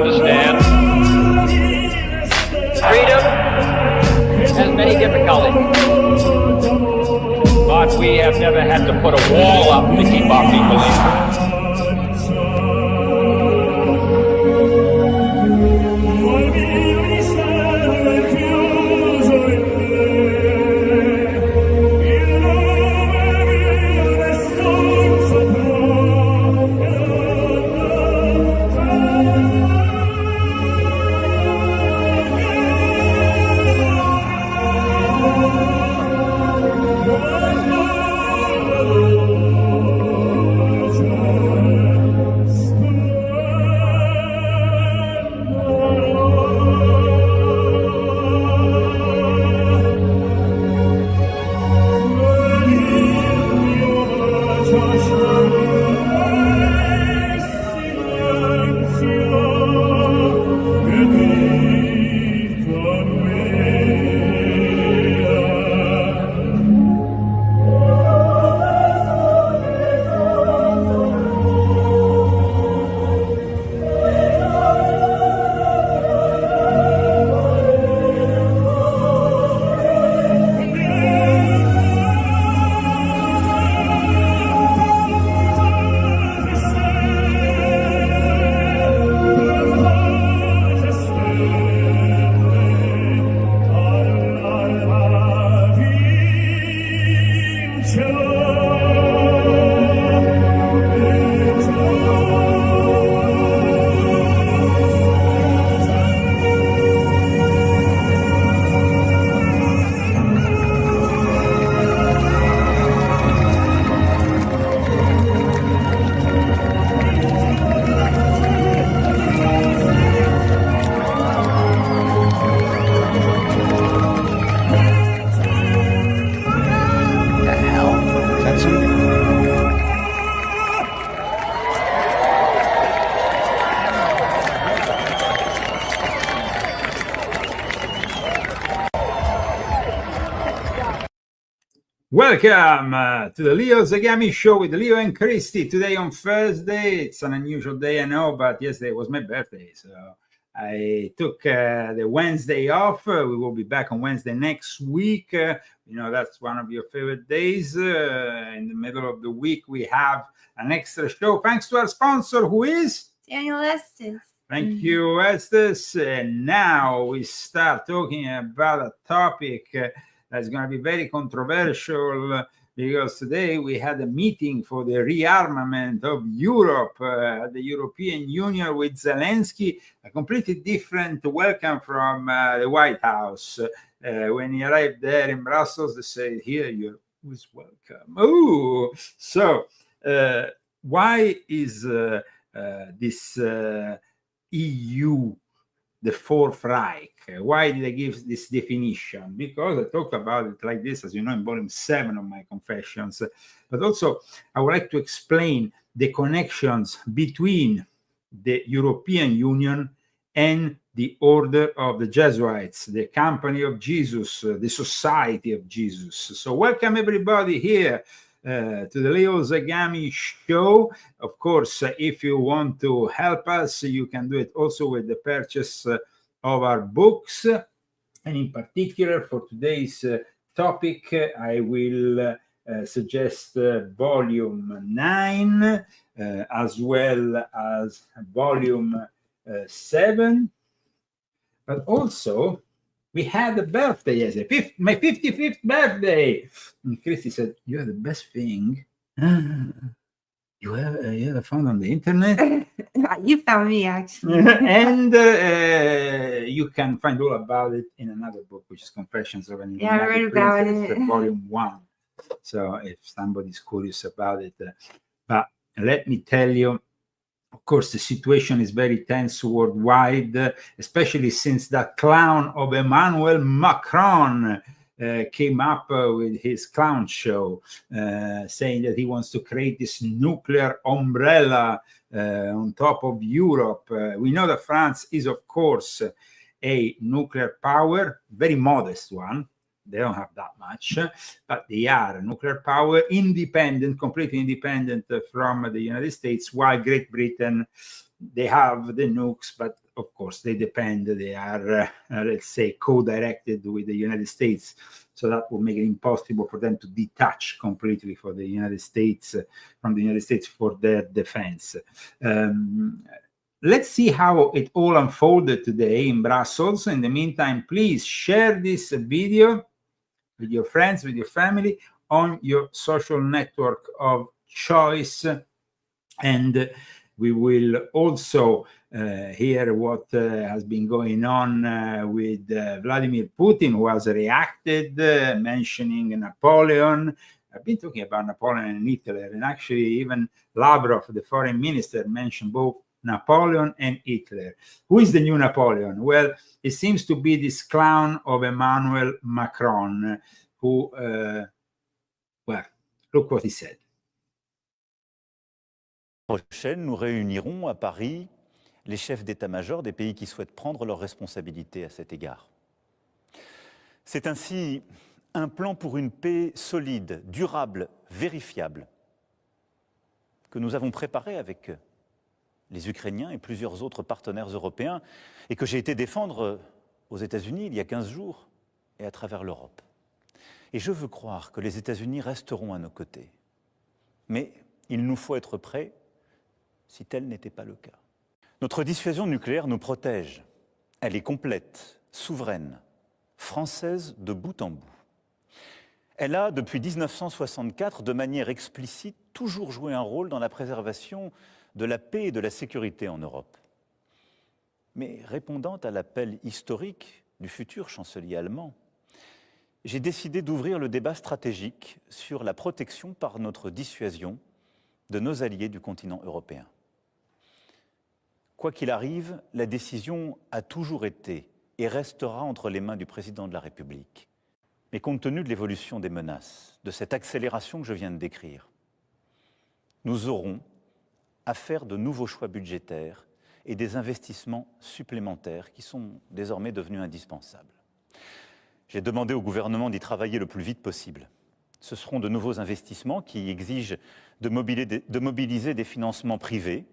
understand. Freedom has many difficulties, but we have never had to put a wall up to keep our people in. Welcome to the Leo Zagami show with Leo and Christy. Today on Thursday, it's an unusual day, I know, but yesterday was my birthday, so I took the Wednesday off. We will be back on Wednesday next week. That's one of your favorite days. In the middle of the week, we have an extra show thanks to our sponsor, who is Daniel Estes. Thank you, Estes. And now we start talking about a topic that's going to be very controversial, because today we had a meeting for the rearmament of Europe at the European Union with Zelensky, a completely different welcome from the White House. When he arrived there in Brussels, they said, "Here, you're always welcome." Oh, so why is this EU the Fourth Reich? Why did I give this definition? Because I talk about it like this, as you know, in volume 7 of my Confessions. But also, I would like to explain the connections between the European Union and the Order of the Jesuits, the Company of Jesus, the Society of Jesus. So welcome everybody here to the Leo Zagami show. Of course, if you want to help us, you can do it also with the purchase of our books. And in particular, for today's topic, I will suggest volume 9, as well as volume 7. But also, we had a birthday yesterday, my 55th birthday. And Christy said, "You are the best thing you ever found on the internet." You found me, actually. And you can find all about it in another book, which is Confessions of an Yeah, I read about it. volume 1. So if somebody's curious about it, but let me tell you, of course, the situation is very tense worldwide, especially since that clown of Emmanuel Macron came up with his clown show, saying that he wants to create this nuclear umbrella on top of Europe. We know that France is, of course, a nuclear power, very modest one. They don't have that much, but they are a nuclear power, independent, completely independent from the United States, while Great Britain, they have the nukes, but of course, they depend. They are, let's say, co-directed with the United States. So that would make it impossible for them to detach completely from the United States for their defense. Let's see how it all unfolded today in Brussels. In the meantime, please share this video with your friends, with your family, on your social network of choice. And we will also hear what has been going on with Vladimir Putin, who has reacted, mentioning Napoleon. I've been talking about Napoleon and Hitler, and actually even Lavrov, the foreign minister, mentioned both Napoleon and Hitler. Who is the new Napoleon? Well, it seems to be this clown of Emmanuel Macron, who, well, look what he said. Prochaine, nous réunirons à Paris les chefs d'état-major des pays qui souhaitent prendre leurs responsabilités à cet égard. C'est ainsi un plan pour une paix solide, durable, vérifiable, que nous avons préparé avec les Ukrainiens et plusieurs autres partenaires européens, et que j'ai été défendre aux États-Unis il y a 15 jours et à travers l'Europe. Et je veux croire que les États-Unis resteront à nos côtés. Mais il nous faut être prêts si tel n'était pas le cas. Notre dissuasion nucléaire nous protège. Elle est complète, souveraine, française de bout en bout. Elle a, depuis 1964, de manière explicite, toujours joué un rôle dans la préservation de la paix et de la sécurité en Europe. Mais répondant à l'appel historique du futur chancelier allemand, j'ai décidé d'ouvrir le débat stratégique sur la protection par notre dissuasion de nos alliés du continent européen. Quoi qu'il arrive, la décision a toujours été et restera entre les mains du président de la République. Mais compte tenu de l'évolution des menaces, de cette accélération que je viens de décrire, nous aurons à faire de nouveaux choix budgétaires et des investissements supplémentaires qui sont désormais devenus indispensables. J'ai demandé au gouvernement d'y travailler le plus vite possible. Ce seront de nouveaux investissements qui exigent de mobiliser des financements privés,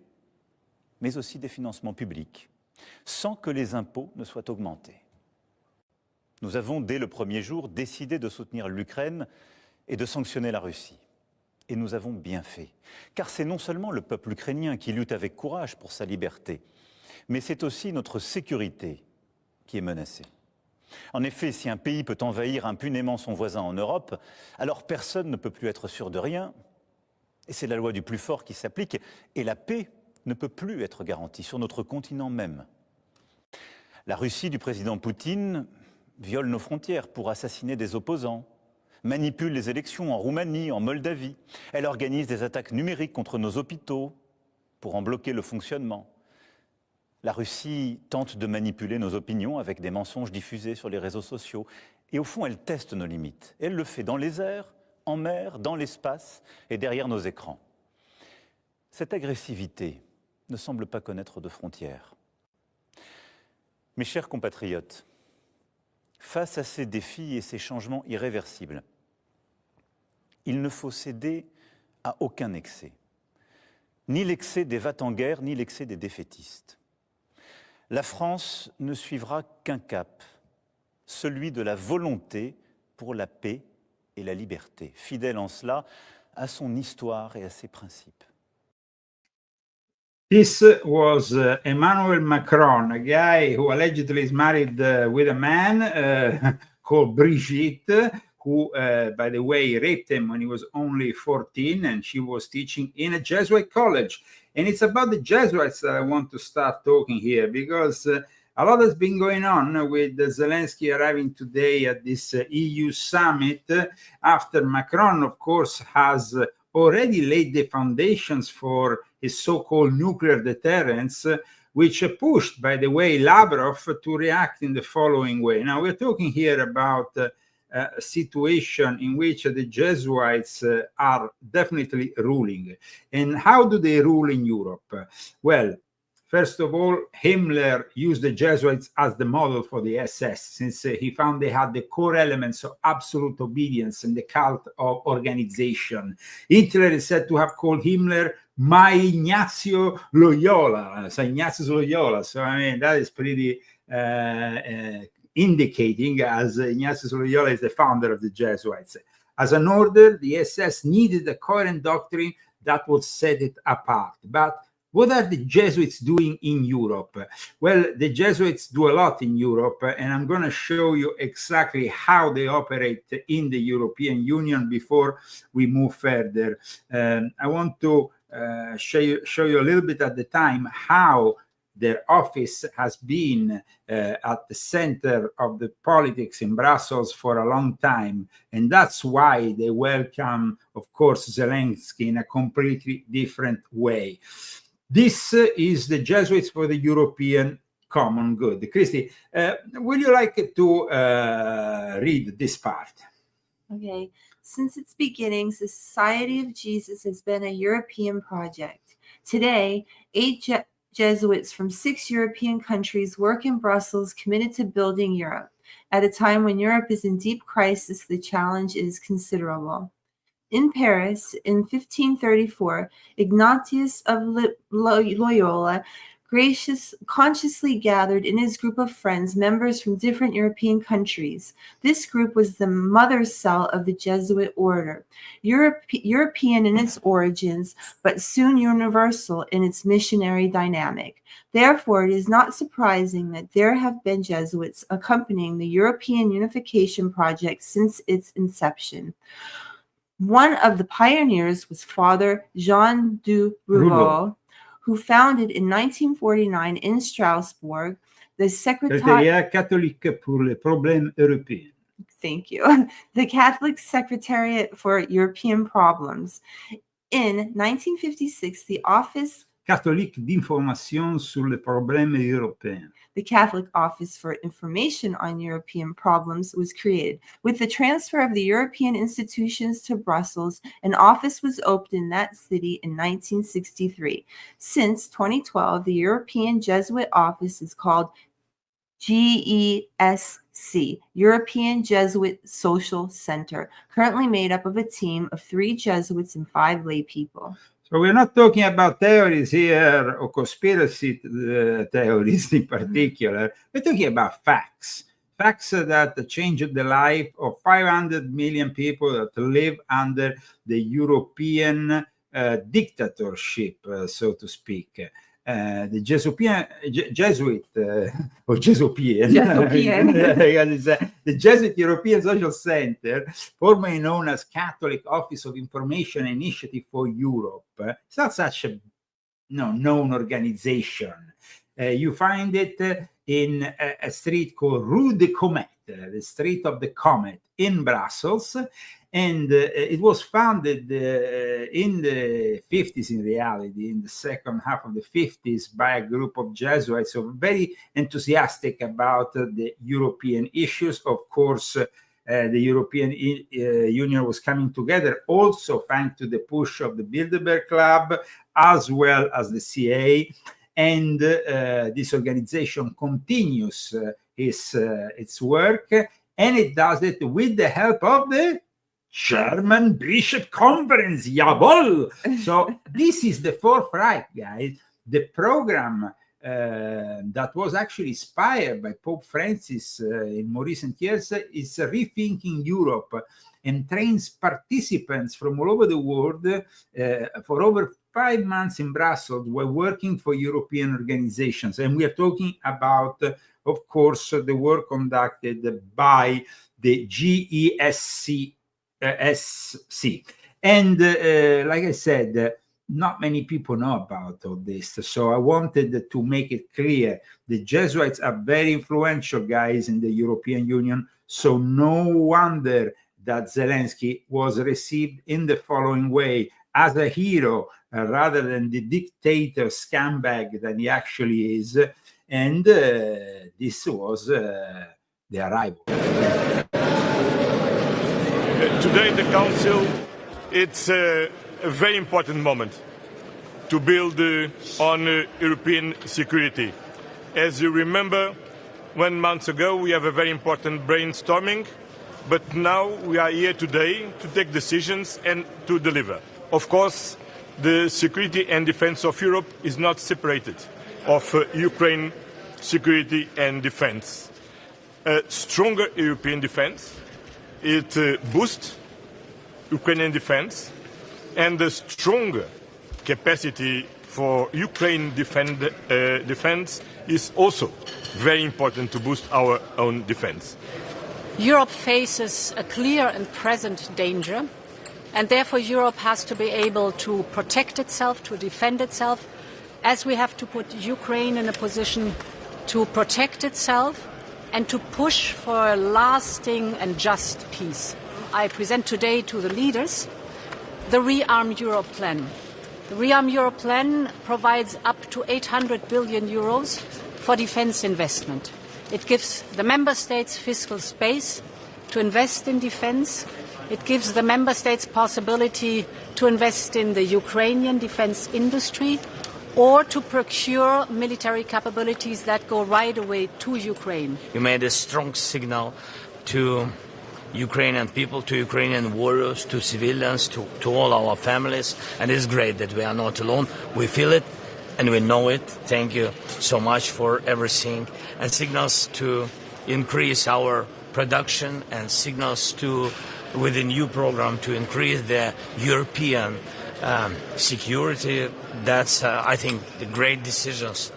mais aussi des financements publics, sans que les impôts ne soient augmentés. Nous avons, dès le premier jour, décidé de soutenir l'Ukraine et de sanctionner la Russie. Et nous avons bien fait, car c'est non seulement le peuple ukrainien qui lutte avec courage pour sa liberté, mais c'est aussi notre sécurité qui est menacée. En effet, si un pays peut envahir impunément son voisin en Europe, alors personne ne peut plus être sûr de rien, et c'est la loi du plus fort qui s'applique, et la paix ne peut plus être garantie sur notre continent même. La Russie du président Poutine viole nos frontières pour assassiner des opposants, manipule les élections en Roumanie, en Moldavie. Elle organise des attaques numériques contre nos hôpitaux pour en bloquer le fonctionnement. La Russie tente de manipuler nos opinions avec des mensonges diffusés sur les réseaux sociaux. Et au fond, elle teste nos limites. Elle le fait dans les airs, en mer, dans l'espace et derrière nos écrans. Cette agressivité ne semble pas connaître de frontières. Mes chers compatriotes, face à ces défis et ces changements irréversibles, il ne faut céder à aucun excès. Ni l'excès des va-t-en-guerre, ni l'excès des défaitistes. La France ne suivra qu'un cap, celui de la volonté pour la paix et la liberté, fidèle en cela à son histoire et à ses principes. This was Emmanuel Macron, a guy who allegedly is married with a man called Brigitte, who, by the way, raped him when he was only 14, and she was teaching in a Jesuit college. And it's about the Jesuits that I want to start talking here, because a lot has been going on with Zelensky arriving today at this EU summit, after Macron, of course, has already laid the foundations for his so-called nuclear deterrence, which pushed, by the way, Lavrov to react in the following way. Now, we're talking here about a situation in which the Jesuits are definitely ruling. And how do they rule in Europe? Well, first of all, Himmler used the Jesuits as the model for the SS, since he found they had the core elements of absolute obedience and the cult of organization. Hitler is said to have called Himmler my Ignazio Loyola, so Ignatius Loyola. So I mean, that is pretty indicating, as Ignatius Loyola is the founder of the Jesuits. As an order, the SS needed a coherent doctrine that would set it apart. But what are the Jesuits doing in Europe? Well, the Jesuits do a lot in Europe, and I'm going to show you exactly how they operate in the European Union before we move further. I want to show you a little bit at the time how their office has been at the center of the politics in Brussels for a long time. And that's why they welcome, of course, Zelensky in a completely different way. This is the Jesuits for the European common good. Christy, would you like to read this part? Okay. Since its beginnings, the Society of Jesus has been a European project. Today, 8 Jesuits from 6 European countries work in Brussels, committed to building Europe. At a time when Europe is in deep crisis, the challenge is considerable. In Paris, in 1534, Ignatius of Loyola consciously gathered in his group of friends members from different European countries. This group was the mother cell of the Jesuit order, European in its origins, but soon universal in its missionary dynamic. Therefore, it is not surprising that there have been Jesuits accompanying the European unification project since its inception. One of the pioneers was Father Jean du Rouveau, who founded in 1949 in Strasbourg the Secrétariat catholique pour les problèmes européens. Thank you. The Catholic Secretariat for European Problems. In 1956, the Office Catholique d'information sur les problèmes européens. The Catholic Office for Information on European Problems was created. With the transfer of the European institutions to Brussels, an office was opened in that city in 1963. Since 2012, the European Jesuit Office is called GESC, European Jesuit Social Center, currently made up of a team of 3 Jesuits and 5 lay people. So we're not talking about theories here or conspiracy theories in particular. We're talking about facts. Facts that changed the life of 500 million people that live under the European dictatorship, so to speak. The Jesuit or Jesupian, the Jesuit European Social Center, formerly known as Catholic Office of Information Initiative for Europe. It's not such a known organization. You find it in a street called Rue de Comet, the Street of the Comet in Brussels. And it was founded in the 50s, in reality, in the second half of the 50s, by a group of Jesuits who were very enthusiastic about the European issues. Of course, the European Union was coming together also thanks to the push of the Bilderberg Club, as well as the CIA. And this organization continues its work, and it does it with the help of the German Bishop Conference, jawohl! So this is the Fourth Reich, guys. The program that was actually inspired by Pope Francis in more recent years is Rethinking Europe, and trains participants from all over the world for over 5 months in Brussels. We're working for European organizations, and we are talking about, of course, the work conducted by the GESC. And like I said, not many people know about all this, so I wanted to make it clear. The Jesuits are very influential guys in the European Union, so no wonder that Zelensky was received in the following way, as a hero rather than the dictator scumbag that he actually is. And this was the arrival. Today, the Council, it's a very important moment to build on European security. As you remember, 1 month ago, we have a very important brainstorming, but now we are here today to take decisions and to deliver. Of course, the security and defense of Europe is not separated of Ukraine security and defense. A stronger European defense, it boosts Ukrainian defense, and a stronger capacity for Ukraine defense is also very important to boost our own defense. Europe faces a clear and present danger, and therefore Europe has to be able to protect itself, to defend itself, as we have to put Ukraine in a position to protect itself and to push for a lasting and just peace. I present today to the leaders the Rearm Europe plan. The Rearm Europe plan provides up to 800 billion euros for defense investment. It gives the member states fiscal space to invest in defense. It gives the member states possibility to invest in the Ukrainian defense industry or to procure military capabilities that go right away to Ukraine. You made a strong signal to Ukrainian people, to Ukrainian warriors, to civilians, to all our families, and it's great that we are not alone. We feel it and we know it. Thank you so much for everything, and signals to increase our production, and signals to, with the new program, to increase the European security. That's, I think, the great decisions.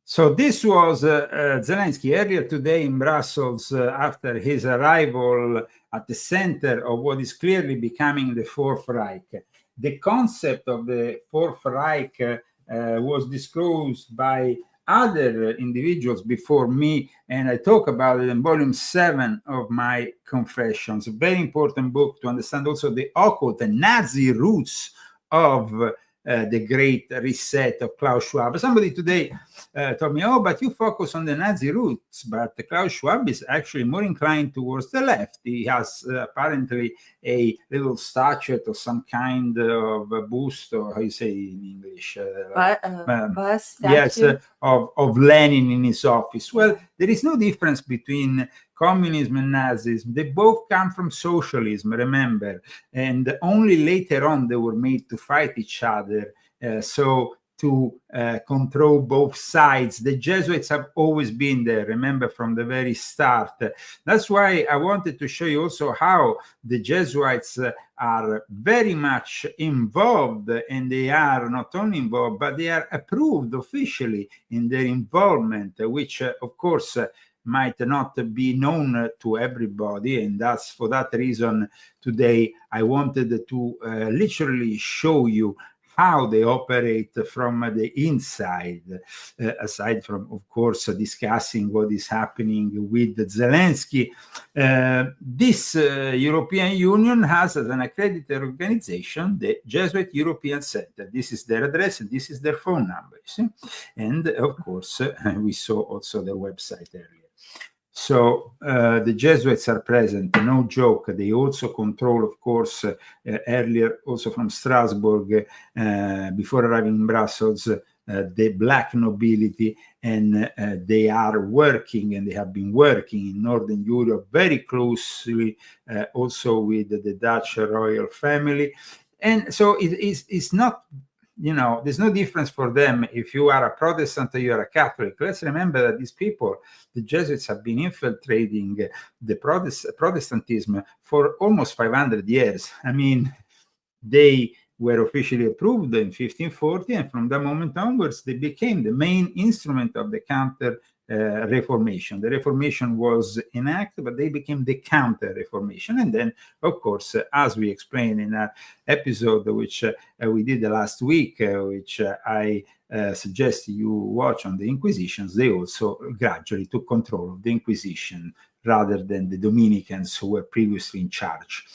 So this was Zelensky earlier today in Brussels after his arrival at the center of what is clearly becoming the Fourth Reich. The concept of the Fourth Reich was disclosed by other individuals before me, and I talk about it in volume 7 of my Confessions. A very important book to understand also the occult and Nazi roots of the Great Reset of Klaus Schwab. Somebody today told me, oh, but you focus on the Nazi roots, but Klaus Schwab is actually more inclined towards the left. He has apparently a little statue of some kind of a bust, or how you say in English? Bust, yes, of Lenin in his office. Well, there is no difference between communism and Nazism. They both come from socialism, remember, and only later on they were made to fight each other. So to control both sides. The Jesuits have always been there, remember, from the very start. That's why I wanted to show you also how the Jesuits are very much involved, and they are not only involved, but they are approved officially in their involvement, which, of course, might not be known to everybody. And that's for that reason today I wanted to literally show you how they operate from the inside, aside from, of course, discussing what is happening with Zelensky. This European Union has as an accredited organization the Jesuit European Center. This is their address and this is their phone number. And of course, we saw also their website earlier. So the Jesuits are present, no joke. They also control, of course, earlier also from Strasbourg, before arriving in Brussels, the black nobility, and they are working, and they have been working in Northern Europe very closely, also with the Dutch royal family. And so it's not, you know, there's no difference for them if you are a Protestant or you are a Catholic. Let's remember that these people, the Jesuits, have been infiltrating the Protestantism for almost 500 years. I mean, they were officially approved in 1540, and from that moment onwards, they became the main instrument of the counter Reformation. The Reformation was enacted, but they became the counter Reformation. And then, of course, as we explained in our episode, which we did the last week, which I suggest you watch on the Inquisitions, they also gradually took control of the Inquisition rather than the Dominicans who were previously in charge.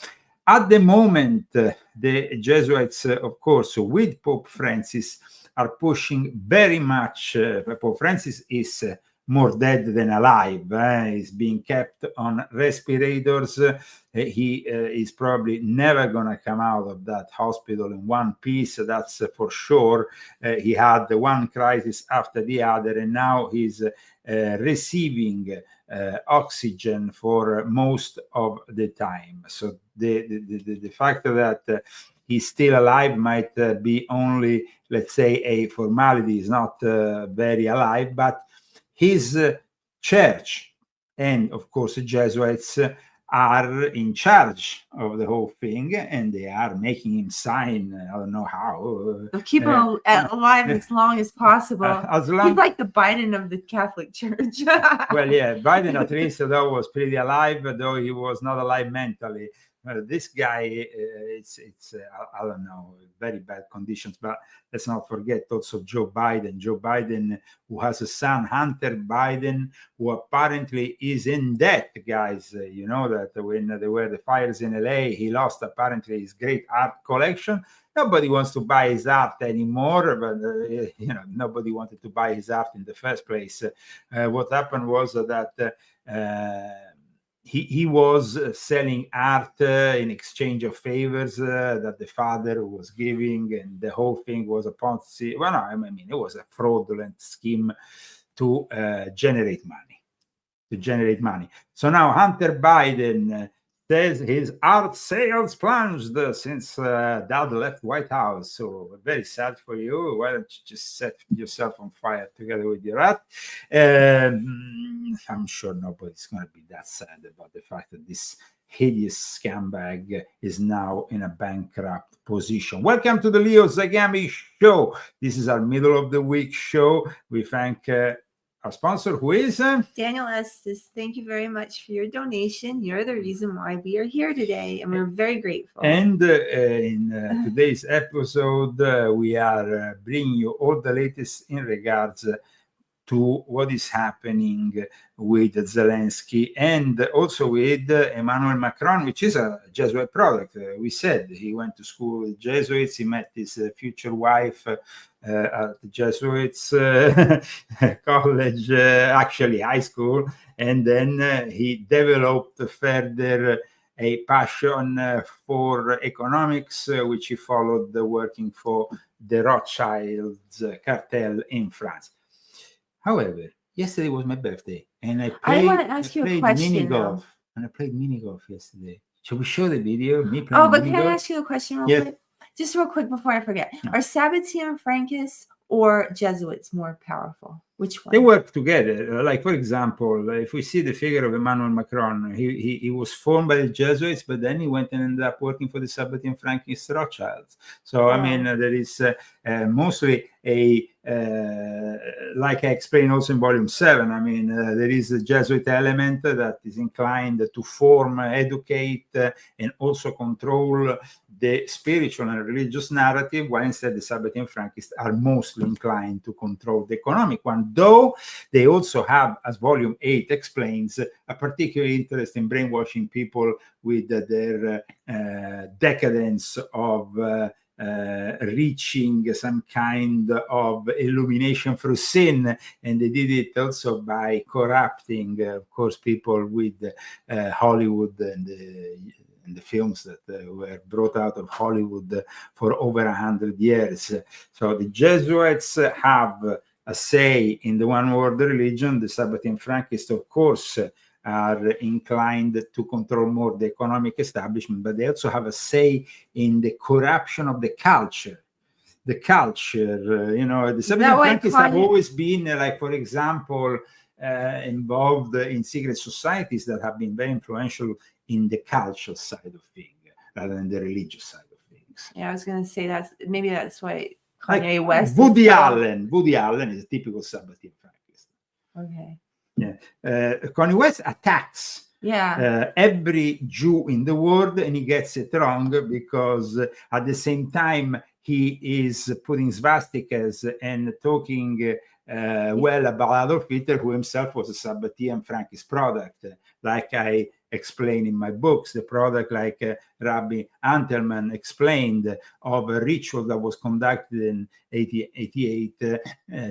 At the moment, the Jesuits, of course, with Pope Francis, are pushing very much. Pope Francis is more dead than alive. He's being kept on respirators. He is probably never going to come out of that hospital in one piece, that's for sure. He had one crisis after the other, and now he's receiving oxygen for most of the time. So the fact that he's still alive might be only, let's say, a formality. He's not very alive, but his church and, of course, the Jesuits are in charge of the whole thing, and they are making him sign, I don't know how. They'll keep him alive as long as possible. As long, he's like the Biden of the Catholic Church. well, yeah, Biden at least though was pretty alive, though he was not alive mentally. This guy, it's I don't know, very bad conditions. But let's not forget also Joe Biden, who has a son, Hunter Biden, who apparently is in debt, guys. You know that when there were the fires in LA, he lost apparently his great art collection. Nobody wants to buy his art anymore, but nobody wanted to buy his art in the first place. What happened was that he was selling art in exchange of favors that the father was giving, and the whole thing was a Ponzi. Well, no, I mean, it was a fraudulent scheme to generate money. So now Hunter Biden says his art sales plunged since Dowd left White House. So very sad for you. Why don't you just set yourself on fire together with your art? I'm sure nobody's going to be that sad about the fact that this hideous scumbag is now in a bankrupt position. Welcome to the Leo Zagami Show. This is our middle of the week show. We thank our sponsor, who is Daniel Estes. Thank you very much for your donation. You're the reason why we are here today, and we're very grateful. And in today's episode, we are bringing you all the latest in regards to what is happening with Zelensky and also with Emmanuel Macron, which is a Jesuit product. We said he went to school with Jesuits. He met his future wife at the Jesuits college, actually high school, and then he developed further a passion for economics, which he followed working for the Rothschilds cartel in France. However, yesterday was my birthday, and I want to ask you a question. mini golf. And I played mini golf yesterday. Shall we show the video? Me playing but mini can golf? I ask you a question real quick? Just real quick before I forget. Are Sabbatean Frankists or Jesuits more powerful? Which one? They work together. Like, for example, if we see the figure of Emmanuel Macron, he was formed by the Jesuits, but then he went and ended up working for the Sabbatean Frankist Rothschilds. So, I mean, there is mostly a, like I explained also in volume 7, I mean, there is a Jesuit element that is inclined to form, educate, and also control the spiritual and religious narrative, while instead the Sabbatean Frankists are mostly inclined to control the economic one, though they also have, as volume 8 explains, a particular interest in brainwashing people with their decadence of reaching some kind of illumination through sin, and they did it also by corrupting, of course, people with Hollywood and the films that were brought out of Hollywood for over 100 years. So the Jesuits have a say in the one world religion. The Sabbatean Frankists, of course, are inclined to control more the economic establishment, but they also have a say in the corruption of the culture. The culture, the Sabbatean Frankists have always been, like, for example, involved in secret societies that have been very influential in the cultural side of things rather than the religious side of things. Yeah, I was going to say that's why Kanye West. Woody Allen is a typical Sabbatean Frankist. Okay. Yeah, Kanye West attacks every Jew in the world, and he gets it wrong because at the same time he is putting swastikas and talking well about Adolf Hitler, who himself was a Sabbatean Frankist product, like I explain in my books, the product like Rabbi Antelman explained of a ritual that was conducted in 1888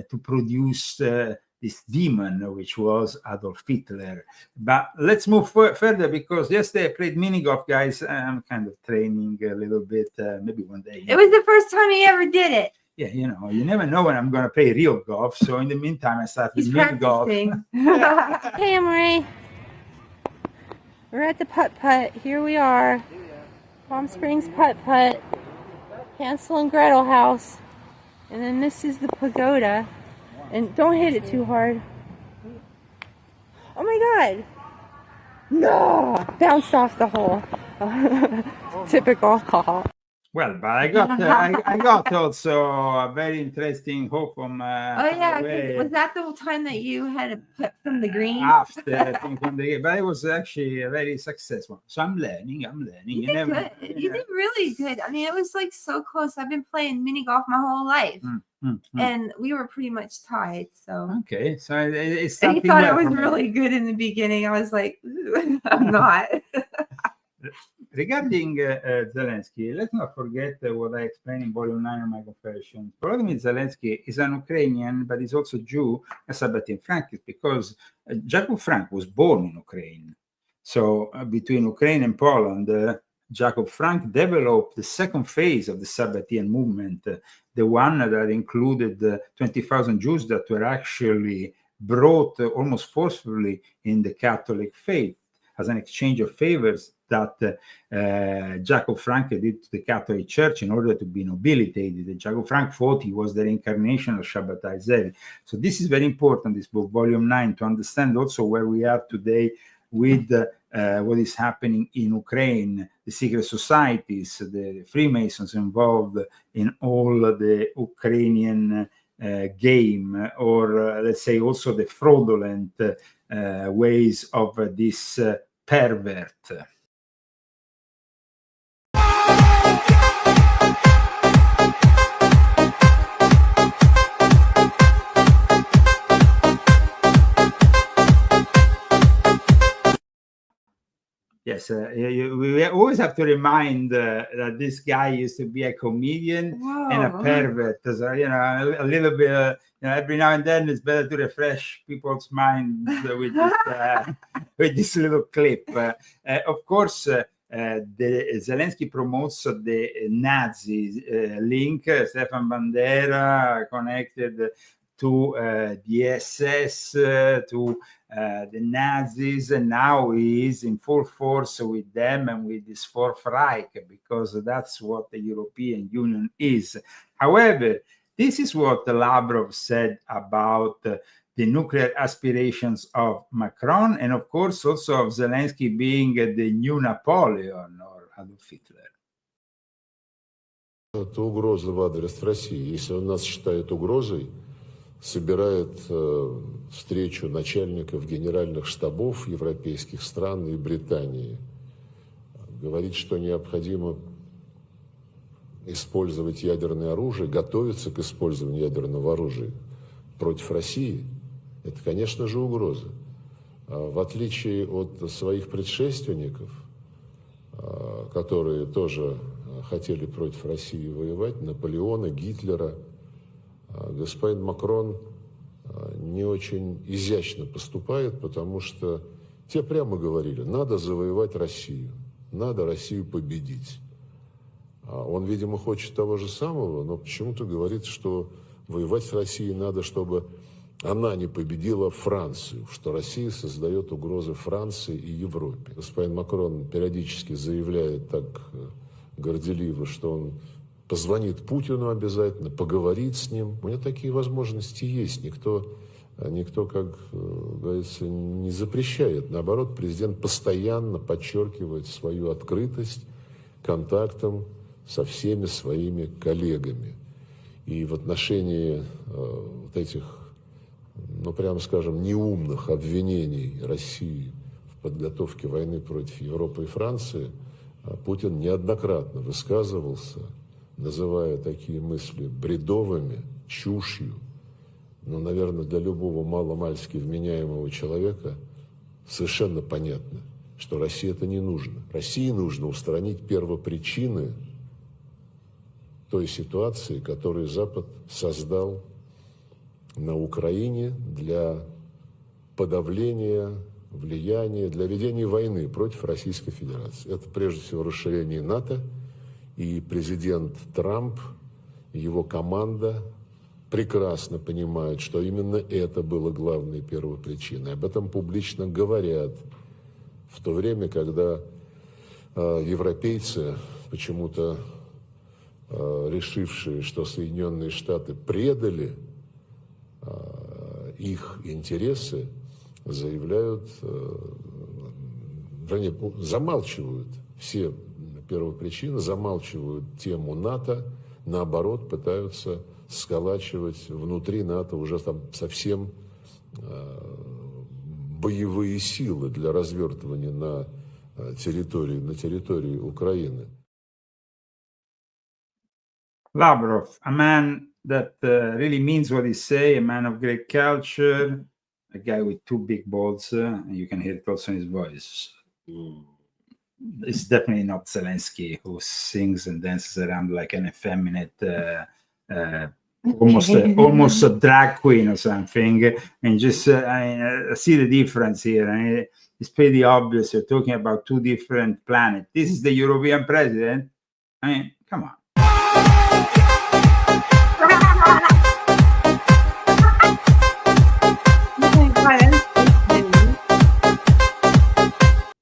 to produce this demon, which was Adolf Hitler. But let's move further, because yesterday I played mini golf, guys. I'm kind of training a little bit, maybe one day. It was the first time he ever did it. Yeah, you never know when I'm going to play real golf. So in the meantime, I started mini golf. Hey, Marie. We're at the putt-putt. Here we are. Palm Springs putt-putt. Hansel and Gretel house. And then this is the pagoda. And don't hit it too hard. Oh my god! No! Bounced off the hole. Typical. Well, but I got also a very interesting hope from. Oh yeah, was that the time that you had to put from the green? After from the, but it was actually very successful. So I'm learning. You did good. You did really good. I mean, it was like so close. I've been playing mini golf my whole life, and we were pretty much tied. So okay, so it's. And he thought it was really good in the beginning. I was like, I'm not. Regarding Zelensky, let's not forget what I explained in Volume 9 of my confession. Volodymyr Zelensky is an Ukrainian, but he's also Jew, as Sabbathean Frank is, because Jacob Frank was born in Ukraine. So between Ukraine and Poland, Jacob Frank developed the second phase of the Sabbathean movement, the one that included 20,000 Jews that were actually brought almost forcefully in the Catholic faith as an exchange of favors that Jacob Frank did to the Catholic Church in order to be nobilitated. Jacob Frank thought he was the reincarnation of Shabbatai Zevi. So this is very important, this book, Volume 9, to understand also where we are today with what is happening in Ukraine, the secret societies, the Freemasons involved in all the Ukrainian game, or let's say also the fraudulent ways of this pervert. Yes, we always have to remind that this guy used to be a comedian and a pervert. So, a little bit, every now and then it's better to refresh people's minds with this little clip. Of course, the Zelensky promotes the Nazi link, Stefan Bandera connected to the SS, to the Nazis, and now he is in full force with them and with this Fourth Reich, because that's what the European Union is. However, this is what Lavrov said about the nuclear aspirations of Macron, and of course also of Zelensky being the new Napoleon or Adolf Hitler. Это угроза в адрес России. Если он нас считает угрозой, собирает встречу начальников генеральных штабов европейских стран и Британии. Говорит, что необходимо использовать ядерное оружие, готовиться к использованию ядерного оружия против России. Это, конечно же, угроза. В отличие от своих предшественников, которые тоже хотели против России воевать, Наполеона, Гитлера, господин Макрон не очень изящно поступает, потому что те прямо говорили, надо завоевать Россию, надо Россию победить. Он, видимо, хочет того же самого, но почему-то говорит, что воевать с Россией надо, чтобы она не победила Францию, что Россия создает угрозы Франции и Европе. Господин Макрон периодически заявляет так горделиво, что он позвонит Путину обязательно, поговорит с ним. У него такие возможности есть. Никто, как говорится, не запрещает. Наоборот, президент постоянно подчеркивает свою открытость контактам со всеми своими коллегами. И в отношении вот этих, прямо скажем, неумных обвинений России в подготовке войны против Европы и Франции Путин неоднократно высказывался, называя такие мысли бредовыми, чушью. Но, наверное, для любого маломальски вменяемого человека совершенно понятно, что России это не нужно. России нужно устранить первопричины той ситуации, которую Запад создал на Украине для подавления влияния, для ведения войны против Российской Федерации. Это прежде всего расширение НАТО, и президент Трамп, его команда прекрасно понимают, что именно это было главной первопричиной. Об этом публично говорят, в то время, когда европейцы почему-то решившие, что Соединенные Штаты предали их интересы, заявляют, вернее, замалчивают все первопричины, замалчивают тему НАТО, наоборот, пытаются сколачивать внутри НАТО уже там совсем боевые силы для развертывания на территории Украины. Lavrov, a man that really means what he say, a man of great culture, a guy with two big balls, and you can hear it also in his voice. It's definitely not Zelensky, who sings and dances around like an effeminate, almost a drag queen or something. And just I see the difference here. And it's pretty obvious. You're talking about two different planets. This is the European president. I mean, come on.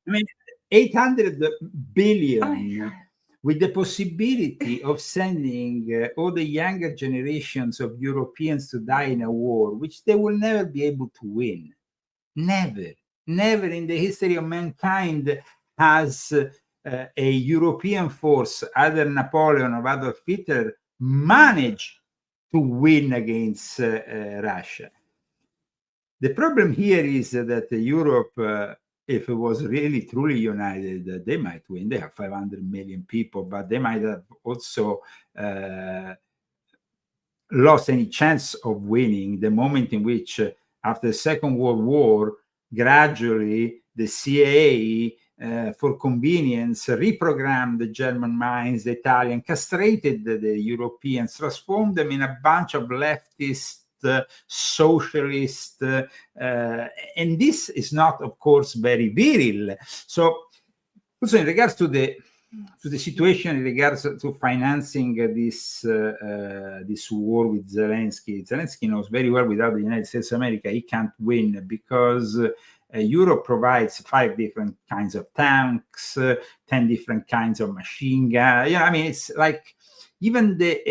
I mean, 800 billion with the possibility of sending all the younger generations of Europeans to die in a war, which they will never be able to win. Never in the history of mankind has a European force, either Napoleon or Adolf Hitler, managed to win against Russia. The problem here is that Europe, if it was really truly united, they might win. They have 500 million people, but they might have also lost any chance of winning the moment in which, after the Second World War, gradually the CIA, for convenience, reprogrammed the German minds, the Italian, castrated the Europeans, transformed them in a bunch of leftist, socialist, and this is not, of course, very viril. So, also in regards to the situation, in regards to financing this war with Zelensky, Zelensky knows very well without the United States of America he can't win, because Europe provides 5 different kinds of tanks, 10 different kinds of machine gun. I mean, it's like even the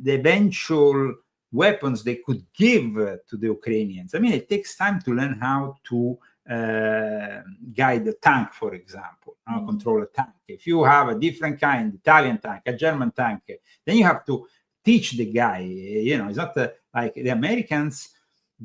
eventual weapons they could give to the Ukrainians. I mean, it takes time to learn how to guide a tank, for example, control a tank. If you have a different kind, Italian tank, a German tank, then you have to teach the guy. It's not like the Americans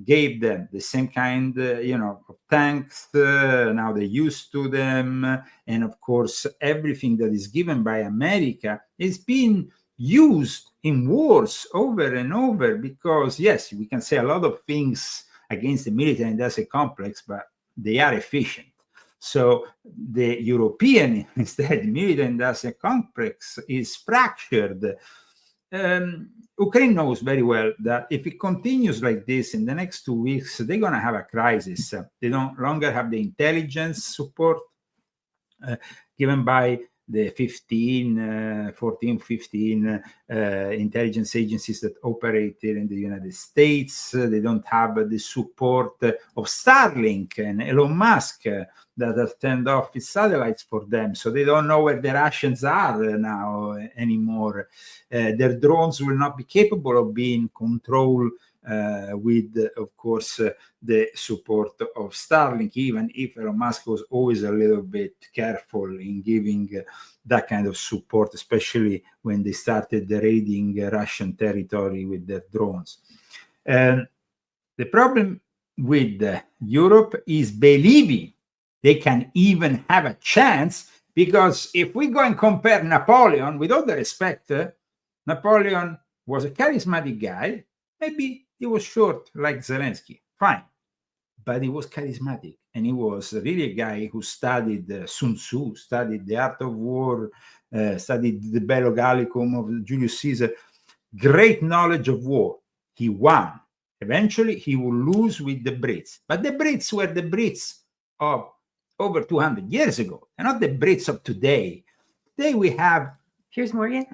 gave them the same kind, of tanks. Now they're used to them. And of course, everything that is given by America is being used in wars over and over, because yes, we can say a lot of things against the military industrial complex, but they are efficient. So the European, instead, military industrial complex is fractured. Ukraine knows very well that if it continues like this in the next 2 weeks, they're going to have a crisis. They don't longer have the intelligence support given by the 14, 15 intelligence agencies that operate here in the United States. They don't have the support of Starlink and Elon Musk that have turned off his satellites for them. So they don't know where the Russians are now anymore. Their drones will not be capable of being controlled with, of course, the support of Starlink, even if Elon Musk was always a little bit careful in giving that kind of support, especially when they started raiding Russian territory with their drones. The problem with Europe is believing they can even have a chance, because if we go and compare Napoleon, with all the respect, Napoleon was a charismatic guy. Maybe he was short like Zelensky, fine, but he was charismatic, and he was really a guy who studied Sun Tzu, studied the art of war, studied the Bello Gallicum of Julius Caesar. Great knowledge of war. He won. Eventually, he will lose with the Brits, but the Brits were the Brits of over 200 years ago, and not the Brits of today. Today we have Here's Morgan.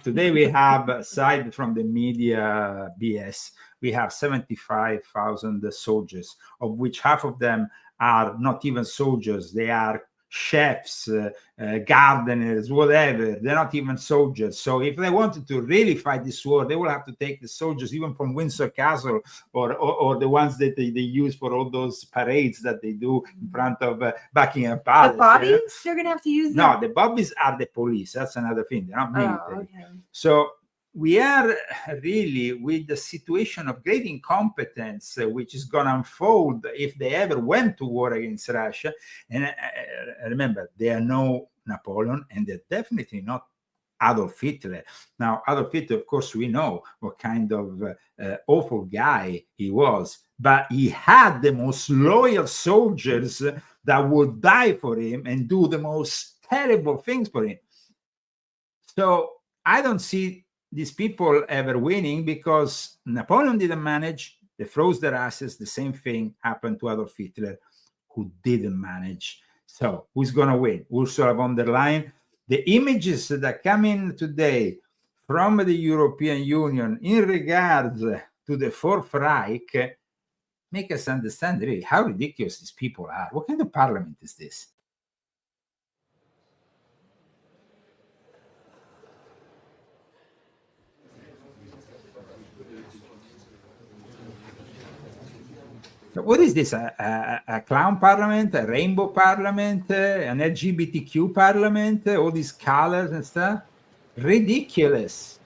Today we have, aside from the media BS, we have 75,000 soldiers, of which half of them are not even soldiers. They are chefs, gardeners, whatever. They're not even soldiers. So if they wanted to really fight this war, they will have to take the soldiers even from Windsor Castle or the ones that they use for all those parades that they do in front of Buckingham Palace. The bobbies? They're going to have to use them? No, the bobbies are the police. That's another thing. They're not military. Oh, okay. So we are really with the situation of great incompetence, which is going to unfold if they ever went to war against Russia. And remember, they are no Napoleon, and they're definitely not Adolf Hitler. Now, Adolf Hitler, of course, we know what kind of awful guy he was, but he had the most loyal soldiers that would die for him and do the most terrible things for him. So I don't see these people ever winning, because Napoleon didn't manage. They froze their asses. The same thing happened to Adolf Hitler, who didn't manage. So who's going to win? Ursula von der Leyen. The images that come in today from the European Union in regards to the Fourth Reich make us understand really how ridiculous these people are. What kind of parliament is this? What is this? A clown parliament, a rainbow parliament, an LGBTQ parliament, all these colors and stuff? Ridiculous.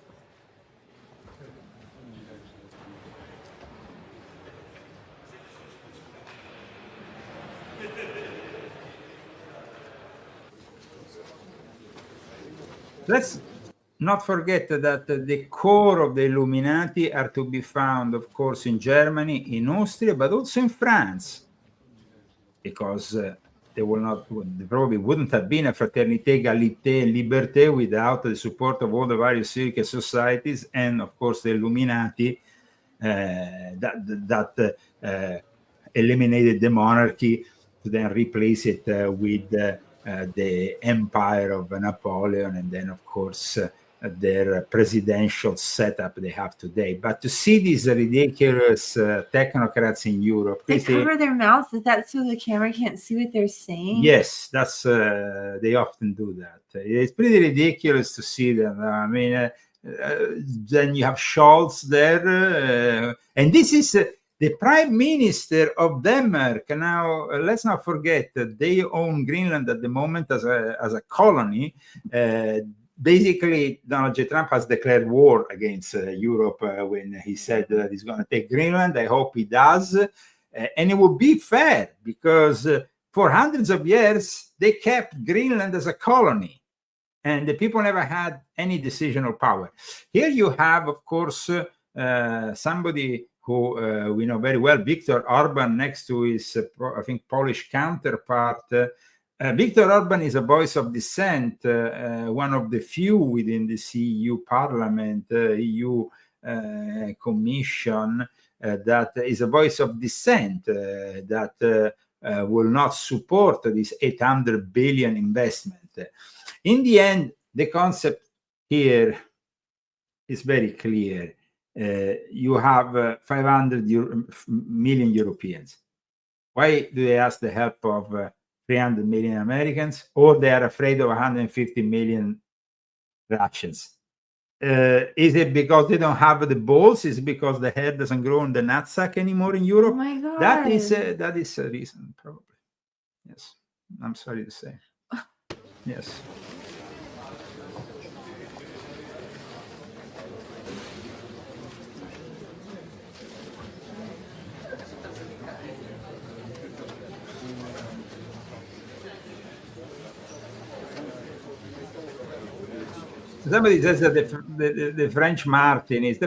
Let's not forget that the core of the Illuminati are to be found, of course, in Germany, in Austria, but also in France, because they probably wouldn't have been a fraternité, égalité, and liberté without the support of all the various secret societies and, of course, the Illuminati that eliminated the monarchy to then replace it with the empire of Napoleon, and then, of course, their presidential setup they have today. But to see these ridiculous technocrats in Europe, they cover their mouths. Is that so the camera can't see what they're saying? Yes, that's they often do that. It's pretty ridiculous to see them. I mean, then you have Scholz there, and this is the Prime Minister of Denmark. Now, let's not forget that they own Greenland at the moment as a colony. Basically, Donald J. Trump has declared war against Europe when he said that he's going to take Greenland. I hope he does. And it would be fair, because for hundreds of years, they kept Greenland as a colony, and the people never had any decisional power. Here you have, of course, somebody who we know very well, Viktor Orban, next to his, I think, Polish counterpart. Viktor Orban is a voice of dissent, one of the few within the EU Parliament, EU Commission, that is a voice of dissent, that will not support this 800 billion investment. In the end, the concept here is very clear. You have 500 million Europeans. Why do they ask the help of 300 million Americans, or they are afraid of 150 million Russians? Is it because they don't have the balls? Is it because the hair doesn't grow in the nutsack anymore in Europe? Oh my God. That is a reason, probably. Yes, I'm sorry to say. Yes. Somebody says that the French Martinists,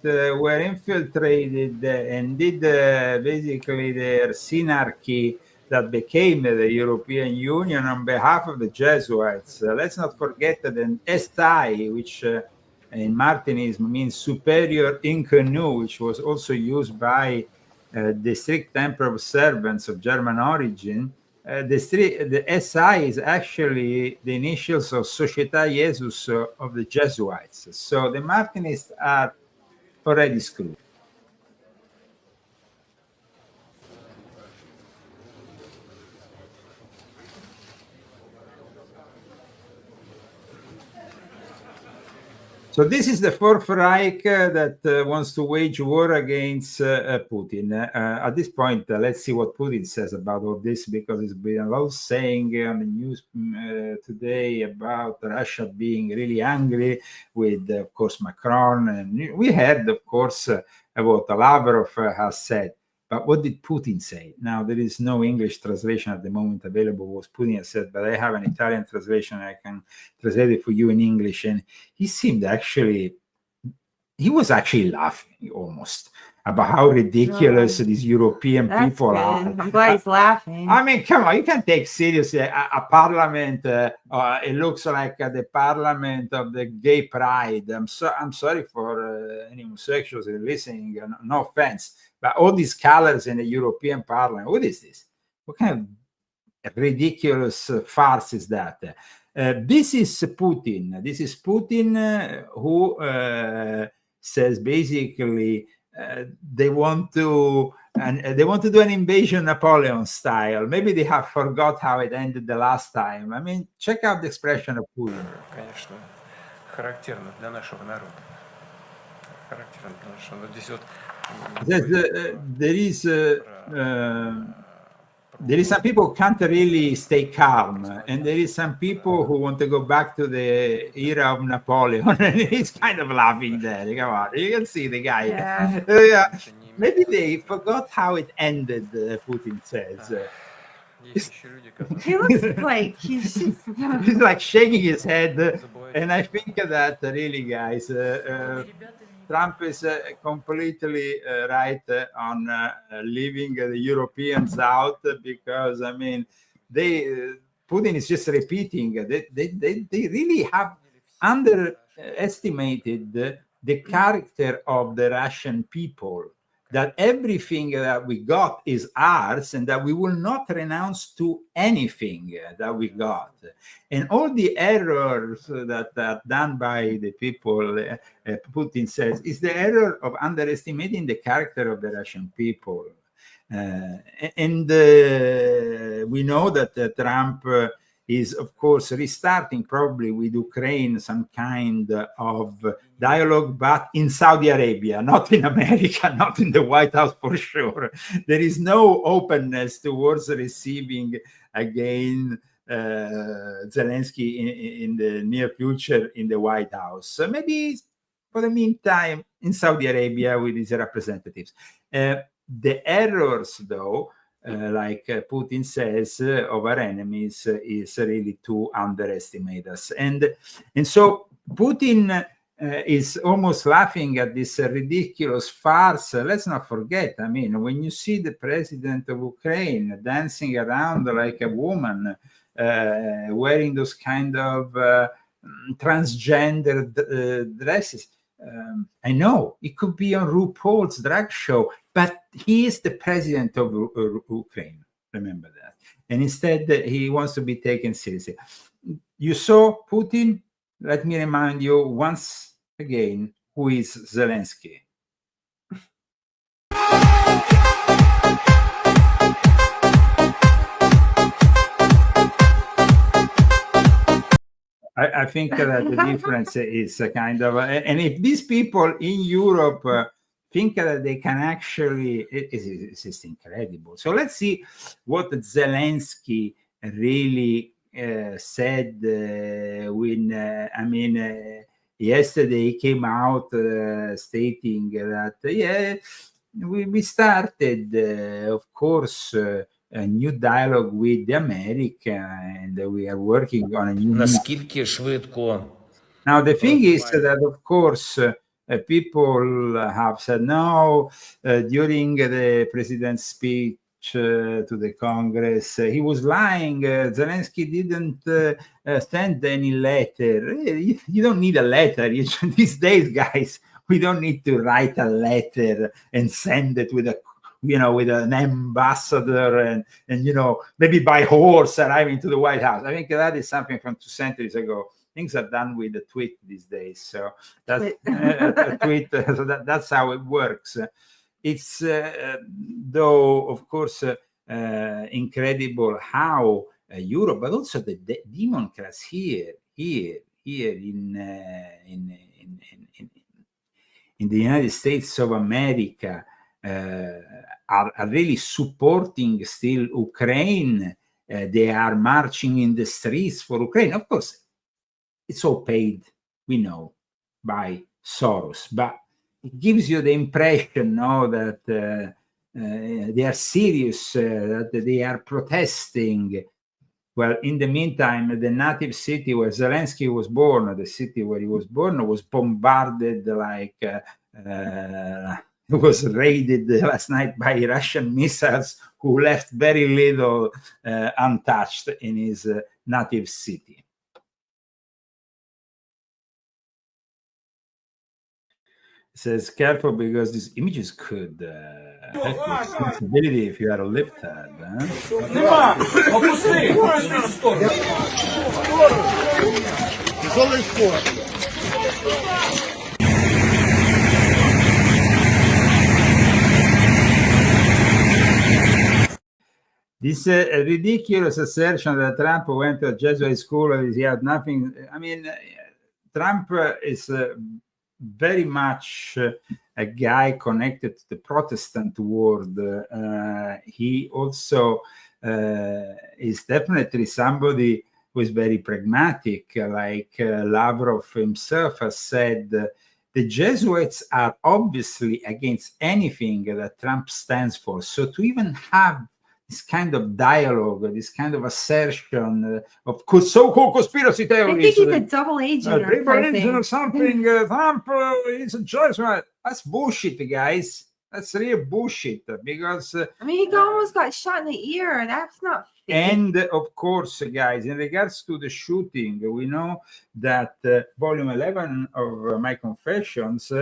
were infiltrated and did basically their synarchy that became the European Union on behalf of the Jesuits. Let's not forget that an SI, which in Martinism means superior inconnu, which was also used by the strict temper observance of German origin. The SI is actually the initials of Società Jesus of the Jesuits. So the Martinists are already screwed. So this is the Fourth Reich that wants to wage war against Putin. At this point, let's see what Putin says about all this, because it's been a lot of saying on the news today about Russia being really angry with, of course, Macron. And we heard, of course, what Lavrov has said. But what did Putin say? Now, there is no English translation at the moment available, what Putin has said, but I have an Italian translation. I can translate it for you in English. And he was actually laughing almost about how ridiculous these European people are. I'm glad he's laughing. I mean, come on, you can take seriously a parliament. It looks like the parliament of the gay pride. I'm sorry for any homosexuals listening. No offense, but all these colors in the European Parliament. What is this? What kind of ridiculous farce is that? This is Putin. This is Putin who says basically they want to do an invasion Napoleon style. Maybe they have forgot how it ended the last time. I mean, check out the expression of Putin. Конечно, характерно для нашего народа. Характерно для нашего народа. Здесь вот there is some people who can't really stay calm, and there is some people who want to go back to the era of Napoleon, and he's kind of laughing there. Come on, you can see the guy. Yeah. Maybe they forgot how it ended, Putin says. He looks like he's like shaking his head, and I think that really, guys, Trump is completely right on leaving the Europeans out, because I mean, Putin is just repeating. They really have underestimated the character of the Russian people. That everything that we got is ours, and that we will not renounce to anything that we got. And all the errors that are done by the people, Putin says, is the error of underestimating the character of the Russian people. And we know that Trump is, of course, restarting probably with Ukraine some kind of dialogue, but in Saudi Arabia, not in America, not in the White House for sure. There is no openness towards receiving again Zelensky in the near future in the White House. So maybe for the meantime in Saudi Arabia with his representatives. The errors, though, like Putin says, of our enemies is really to underestimate us. And so Putin is almost laughing at this ridiculous farce. Let's not forget, I mean, when you see the president of Ukraine dancing around like a woman, wearing those kind of transgender dresses, I know it could be on RuPaul's drag show, but he is the president of Ukraine. Remember that. And instead, he wants to be taken seriously. You saw Putin. Let me remind you once again who is Zelensky. I think that the difference is kind of, and if these people in Europe think that they can actually, it's just incredible. So let's see what Zelensky really said when, yesterday he came out stating that, we started, of course, a new dialogue with America, and we are working on a new. Наскільки швидко? Now the thing is that, of course, people have said no during the president's speech to the Congress. He was lying. Zelensky didn't send any letter. You don't need a letter. These days, guys, we don't need to write a letter and send it with with an ambassador and maybe by horse arriving to the White House. I think that is something from 2 centuries ago. Things are done with a tweet these days. So that's a tweet. So that's how it works. It's though, of course, incredible how Europe, but also the Democrats here here in the United States of America are really supporting still Ukraine. They are marching in the streets for Ukraine. Of course, it's all paid, we know, by Soros, but it gives you the impression, no, that they are serious, that they are protesting. Well, in the meantime, the native city where Zelensky was born, the city where he was born, was bombarded like was raided last night by Russian missiles who left very little untouched in his native city. It says, careful because these images could affect your sensibility if you are a liptad. This ridiculous assertion that Trump went to a Jesuit school and he had nothing. I mean, Trump is very much a guy connected to the Protestant world. He also is definitely somebody who is very pragmatic, like Lavrov himself has said. The Jesuits are obviously against anything that Trump stands for. So to even have this kind of dialogue, this kind of assertion of so-called conspiracy theories. I think he's a double agent or something. Trump is a Jesuit. That's bullshit, guys. That's real bullshit because... I mean, he almost got shot in the ear. That's not fake. And of course, guys, in regards to the shooting, we know that volume 11 of my confessions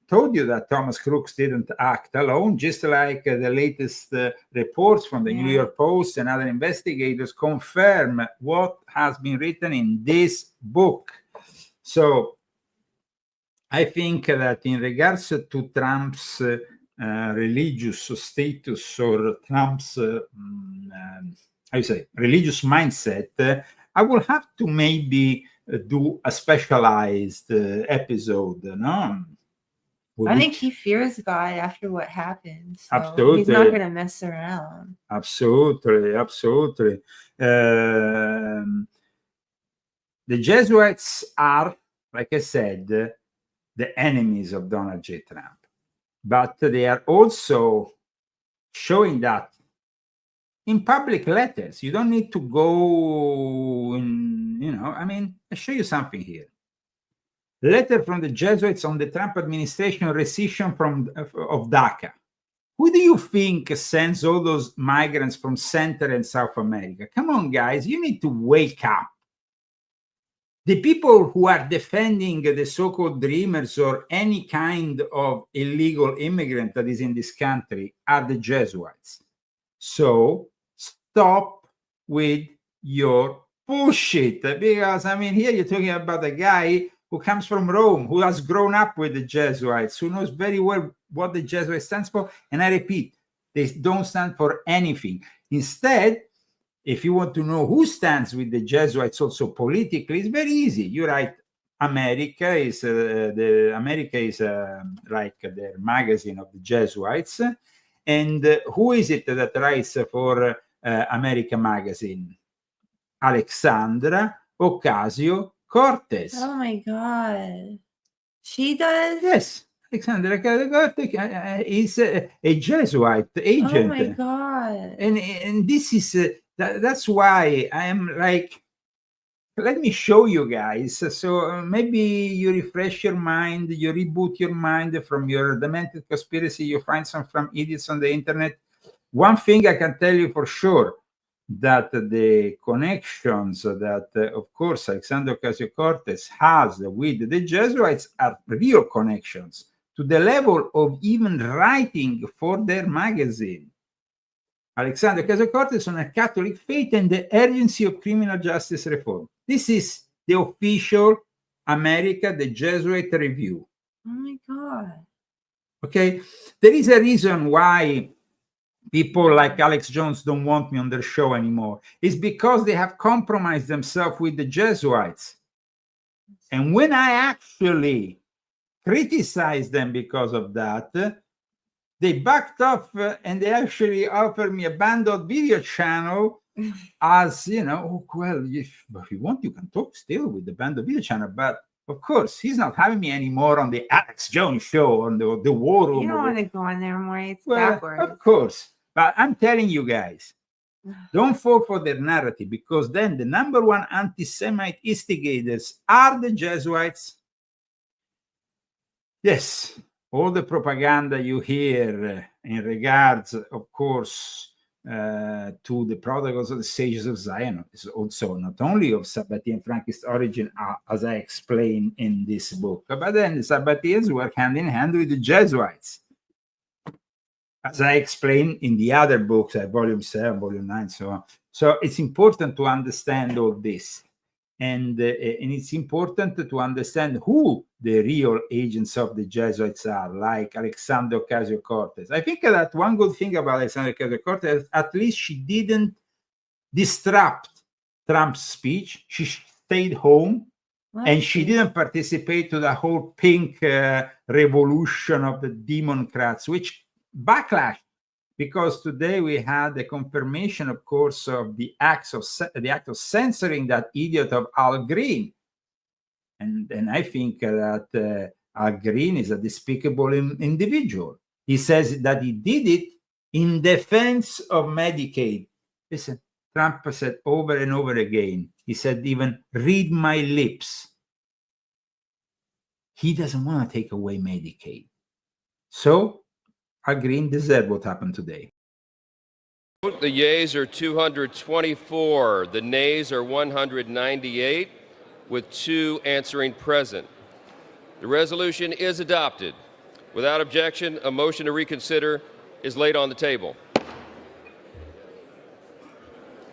told you that Thomas Crooks didn't act alone, just like the latest reports from the New York Post and other investigators confirm what has been written in this book. So I think that in regards to Trump's religious status or Trump's, religious mindset, I will have to maybe do a specialized episode, no? I think he fears God after what happened. So absolutely. He's not going to mess around. Absolutely, absolutely. The Jesuits are, like I said, the enemies of Donald J. Trump. But they are also showing that in public letters. You don't need to go in, I'll show you something here. Letter from the Jesuits on the Trump administration rescission of DACA. Who do you think sends all those migrants from Central and South America? Come on, guys, you need to wake up. The people who are defending the so-called dreamers or any kind of illegal immigrant that is in this country are the Jesuits. So stop with your bullshit. Because, here you're talking about a guy who comes from Rome, who has grown up with the Jesuits, who knows very well what the Jesuits stands for. And I repeat, they don't stand for anything. Instead, if you want to know who stands with the Jesuits also politically, it's very easy. You write America is like the magazine of the Jesuits. And who is it that writes for America magazine? Alexandra Ocasio-Cortez. Oh my God. She does? Yes. Alexandra Ocasio-Cortez is a Jesuit agent. Oh my God. And this is, that's why I am like, let me show you guys. So maybe you refresh your mind, you reboot your mind from your demented conspiracy, you find some from idiots on the internet. One thing I can tell you for sure, that the connections that, of course, Alexandra Ocasio-Cortez has with the Jesuits are real connections to the level of even writing for their magazine. Alexandra Ocasio-Cortez on a Catholic faith and the urgency of criminal justice reform. This is the official America, the Jesuit Review. Oh my God. Okay, there is a reason why people like Alex Jones don't want me on their show anymore. It's because they have compromised themselves with the Jesuits. And when I actually criticized them because of that, they backed off and they actually offered me a banned video channel as, oh, well, if you want, you can talk still with the banned video channel. But of course, he's not having me anymore on the Alex Jones show, on the War Room. You don't want to go on there more. It's well, backwards. Of course. But I'm telling you guys, don't fall for their narrative, because then the number one anti-Semite instigators are the Jesuits. Yes, all the propaganda you hear in regards, of course, to the protocols of the sages of Zion is also not only of Sabbatean Frankist origin, as I explain in this book, but then the Sabbateans work hand in hand with the Jesuits, as I explain in the other books, volume 7, volume 9, so on. So it's important to understand all this. And it's important to understand who the real agents of the Jesuits are, like Alexander Ocasio-Cortez. I think that one good thing about Alexander Ocasio-Cortez, at least she didn't disrupt Trump's speech. She stayed home, and she didn't participate to the whole pink revolution of the Democrats, which backlash. Because today we had the confirmation, of course, of the act of censoring that idiot of Al Green, and I think that Al Green is a despicable individual. He says that he did it in defense of Medicaid. Listen, Trump said over and over again. He said even, "Read my lips." He doesn't want to take away Medicaid, so Al Green deserved what happened today. The yeas are 224. The nays are 198, with 2 answering present. The resolution is adopted. Without objection, a motion to reconsider is laid on the table.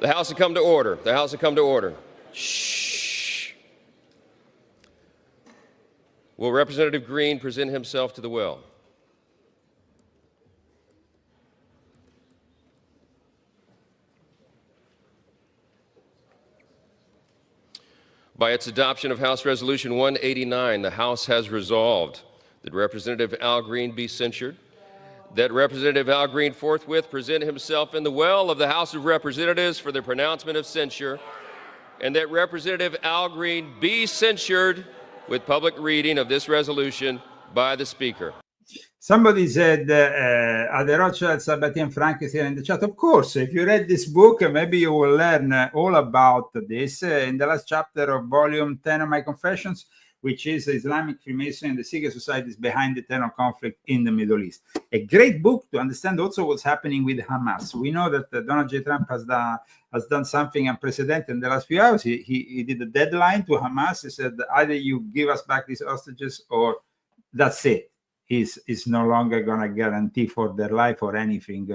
The House will come to order. The House will come to order. Shh. Will Representative Green present himself to the well? By its adoption of House Resolution 189, the House has resolved that Representative Al Green be censured, that Representative Al Green forthwith present himself in the well of the House of Representatives for the pronouncement of censure, and that Representative Al Green be censured with public reading of this resolution by the Speaker. Somebody said, are the Rothschild Sabbatean Frankist here in the chat? Of course, if you read this book, maybe you will learn all about this. In the last chapter of volume 10 of my Confessions, which is Islamic, Freemasonry, and the Secret Societies behind the eternal conflict in the Middle East. A great book to understand also what's happening with Hamas. We know that Donald J. Trump has done something unprecedented in the last few hours. He did a deadline to Hamas. He said, either you give us back these hostages or that's it. Is no longer going to guarantee for their life or anything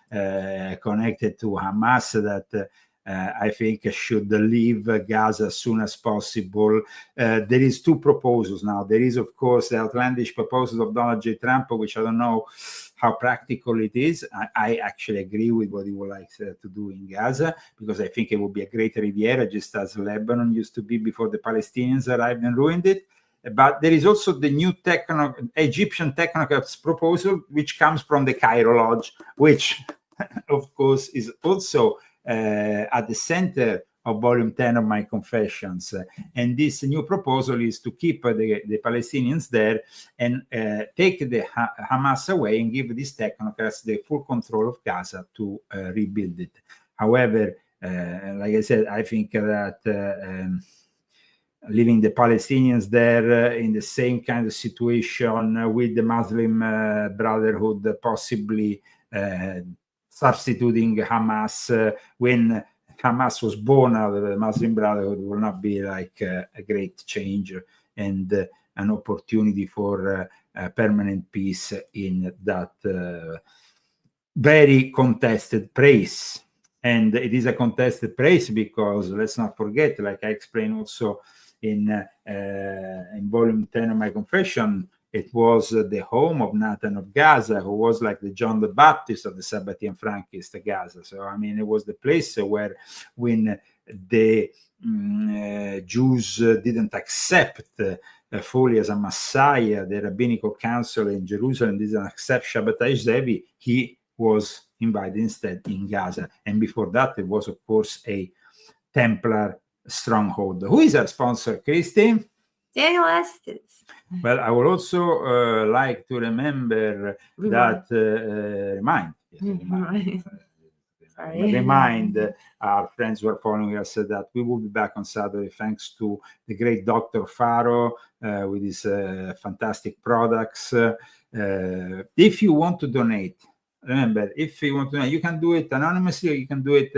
connected to Hamas that I think should leave Gaza as soon as possible. There is 2 proposals now. There is, of course, the outlandish proposal of Donald J. Trump, which I don't know how practical it is. I actually agree with what he would like to do in Gaza, because I think it would be a great Riviera, just as Lebanon used to be before the Palestinians arrived and ruined it. But there is also the new Egyptian technocrats proposal, which comes from the Cairo Lodge, which, of course, is also at the center of volume 10 of my Confessions. And this new proposal is to keep the Palestinians there and take the Hamas away and give these technocrats the full control of Gaza to rebuild it. However, like I said, I think that leaving the Palestinians there in the same kind of situation with the Muslim Brotherhood, possibly substituting Hamas when Hamas was born out of the Muslim Brotherhood, will not be like a great change and an opportunity for permanent peace in that very contested place. And it is a contested place because, let's not forget, like I explained also in volume 10 of my Confession, it was the home of Nathan of Gaza, who was like the John the Baptist of the Sabbatean Frankist Gaza. So, I mean, it was the place where when the Jews didn't accept fully as a Messiah, the rabbinical council in Jerusalem didn't accept Shabbatai Zevi, he was invited instead in Gaza. And before that, it was, of course, a Templar stronghold. Who is our sponsor, Christine? Daniel Estes. Well, I would also like to remember that, remind our friends who are following us that we will be back on Saturday thanks to the great Dr. Faro with his fantastic products. If you want to donate, remember, if you want to donate, you can do it anonymously or you can do it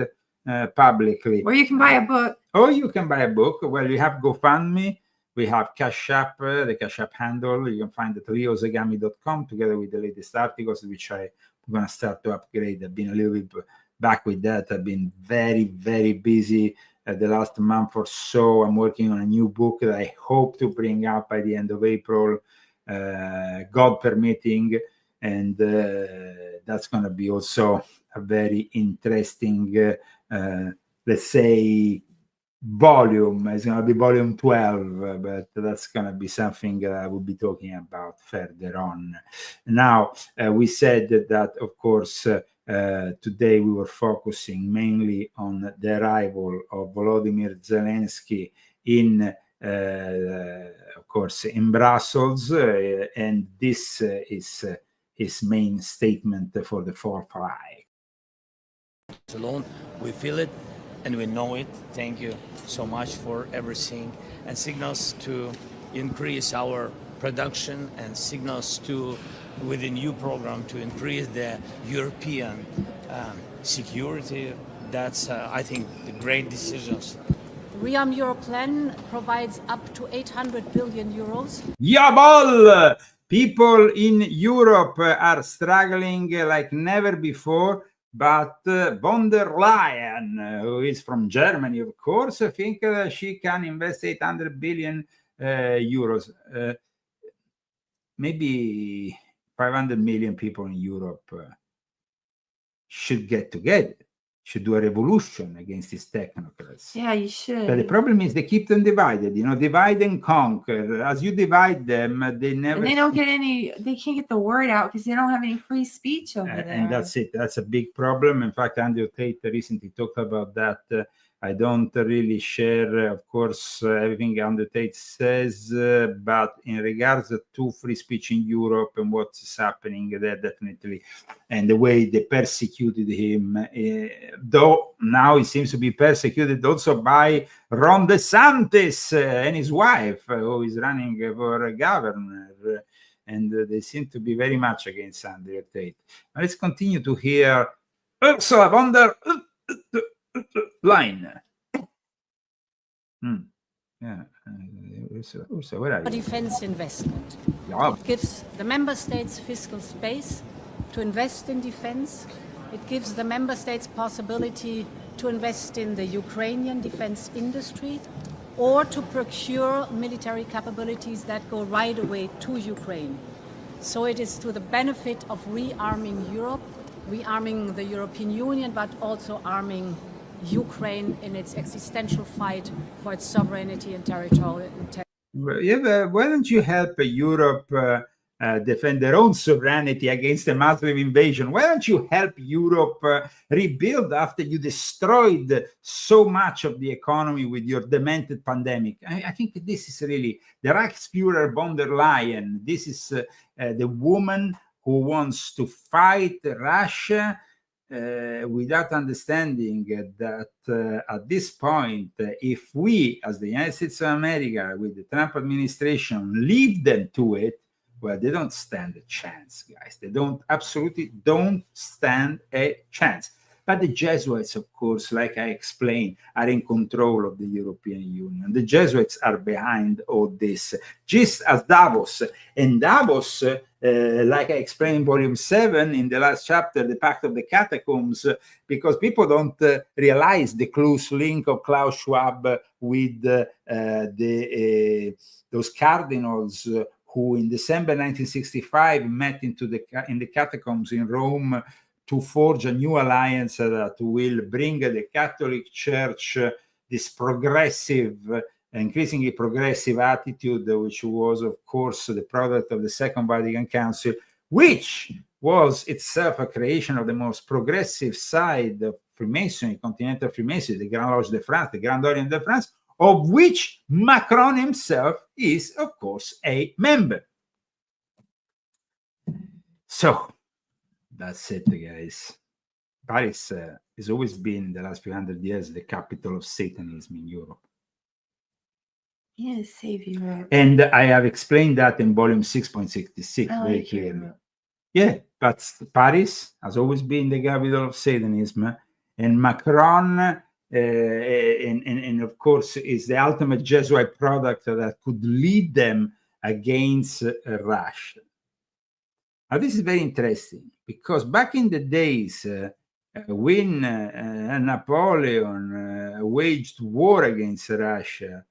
publicly. Or you can buy a book. Or you can buy a book. Well, you have GoFundMe. We have Cash App, the Cash App handle. You can find it at leozagami.com together with the latest articles, which I'm going to start to upgrade. I've been a little bit back with that. I've been very, very busy the last month or so. I'm working on a new book that I hope to bring out by the end of April, God permitting. And that's going to be also a very interesting, let's say, volume. It's going to be volume 12, but that's going to be something that I will be talking about further on. Now, we said that, of course, today we were focusing mainly on the arrival of Volodymyr Zelensky in, of course, in Brussels, and this is his main statement for the Fourth Reich. Alone, we feel it and we know it. Thank you so much for everything, and signals to increase our production and signals to, with the new program, to increase the European security. That's, I think, the great decisions. Rearm Europe plan provides up to 800 billion euros. Jawohl! People in Europe are struggling like never before. But von der Leyen, who is from Germany, of course, I think she can invest 800 billion euros. Maybe 500 million people in Europe should get together, should do a revolution against these technocrats. Yeah, you should. But the problem is they keep them divided, divide and conquer. As you divide them, they never... And they don't get any, they can't get the word out because they don't have any free speech over there. And that's it. That's a big problem. In fact, Andrew Tate recently talked about that. I don't really share, of course, everything Andrew Tate says, but in regards to free speech in Europe and what's happening there, definitely, and the way they persecuted him, though now he seems to be persecuted also by Ron DeSantis and his wife, who is running for governor, and they seem to be very much against Andrew Tate. Now let's continue to hear Ursula von der Leyen. Yeah, Ursula, where are you? Defense investment. Yeah. It gives the member states fiscal space to invest in defense. It gives the member states possibility to invest in the Ukrainian defense industry or to procure military capabilities that go right away to Ukraine. So it is to the benefit of rearming Europe, rearming the European Union, but also arming Ukraine in its existential fight for its sovereignty and territorial integrity. Yeah, why don't you help Europe defend their own sovereignty against a massive invasion? Why don't you help Europe rebuild after you destroyed so much of the economy with your demented pandemic? I think this is really the Reichsführer von der Leyen. This is the woman who wants to fight Russia without understanding that at this point, if we, as the United States of America, with the Trump administration, leave them to it, well, they don't stand a chance, guys. They absolutely don't stand a chance. But the Jesuits, of course, like I explained, are in control of the European Union. The Jesuits are behind all this, just as Davos. And Davos, like I explained in Volume 7, in the last chapter, the Pact of the Catacombs, because people don't realize the close link of Klaus Schwab with those cardinals who in December 1965 met in the catacombs in Rome to forge a new alliance that will bring the Catholic Church, this progressive increasingly progressive attitude, which was, of course, the product of the Second Vatican Council, which was itself a creation of the most progressive side of Freemasonry, continental Freemasonry, the Grand Lodge de France, the Grand Orient de France, of which Macron himself is, of course, a member. So that's it, guys. Paris has always been, the last few hundred years, the capital of Satanism in Europe. Yes, save Europe. And I have explained that in volume 6.66 very clearly. Yeah, but Paris has always been the capital of Satanism, and Macron, and of course, is the ultimate Jesuit product that could lead them against Russia. Now, this is very interesting, because back in the days when Napoleon waged war against Russia,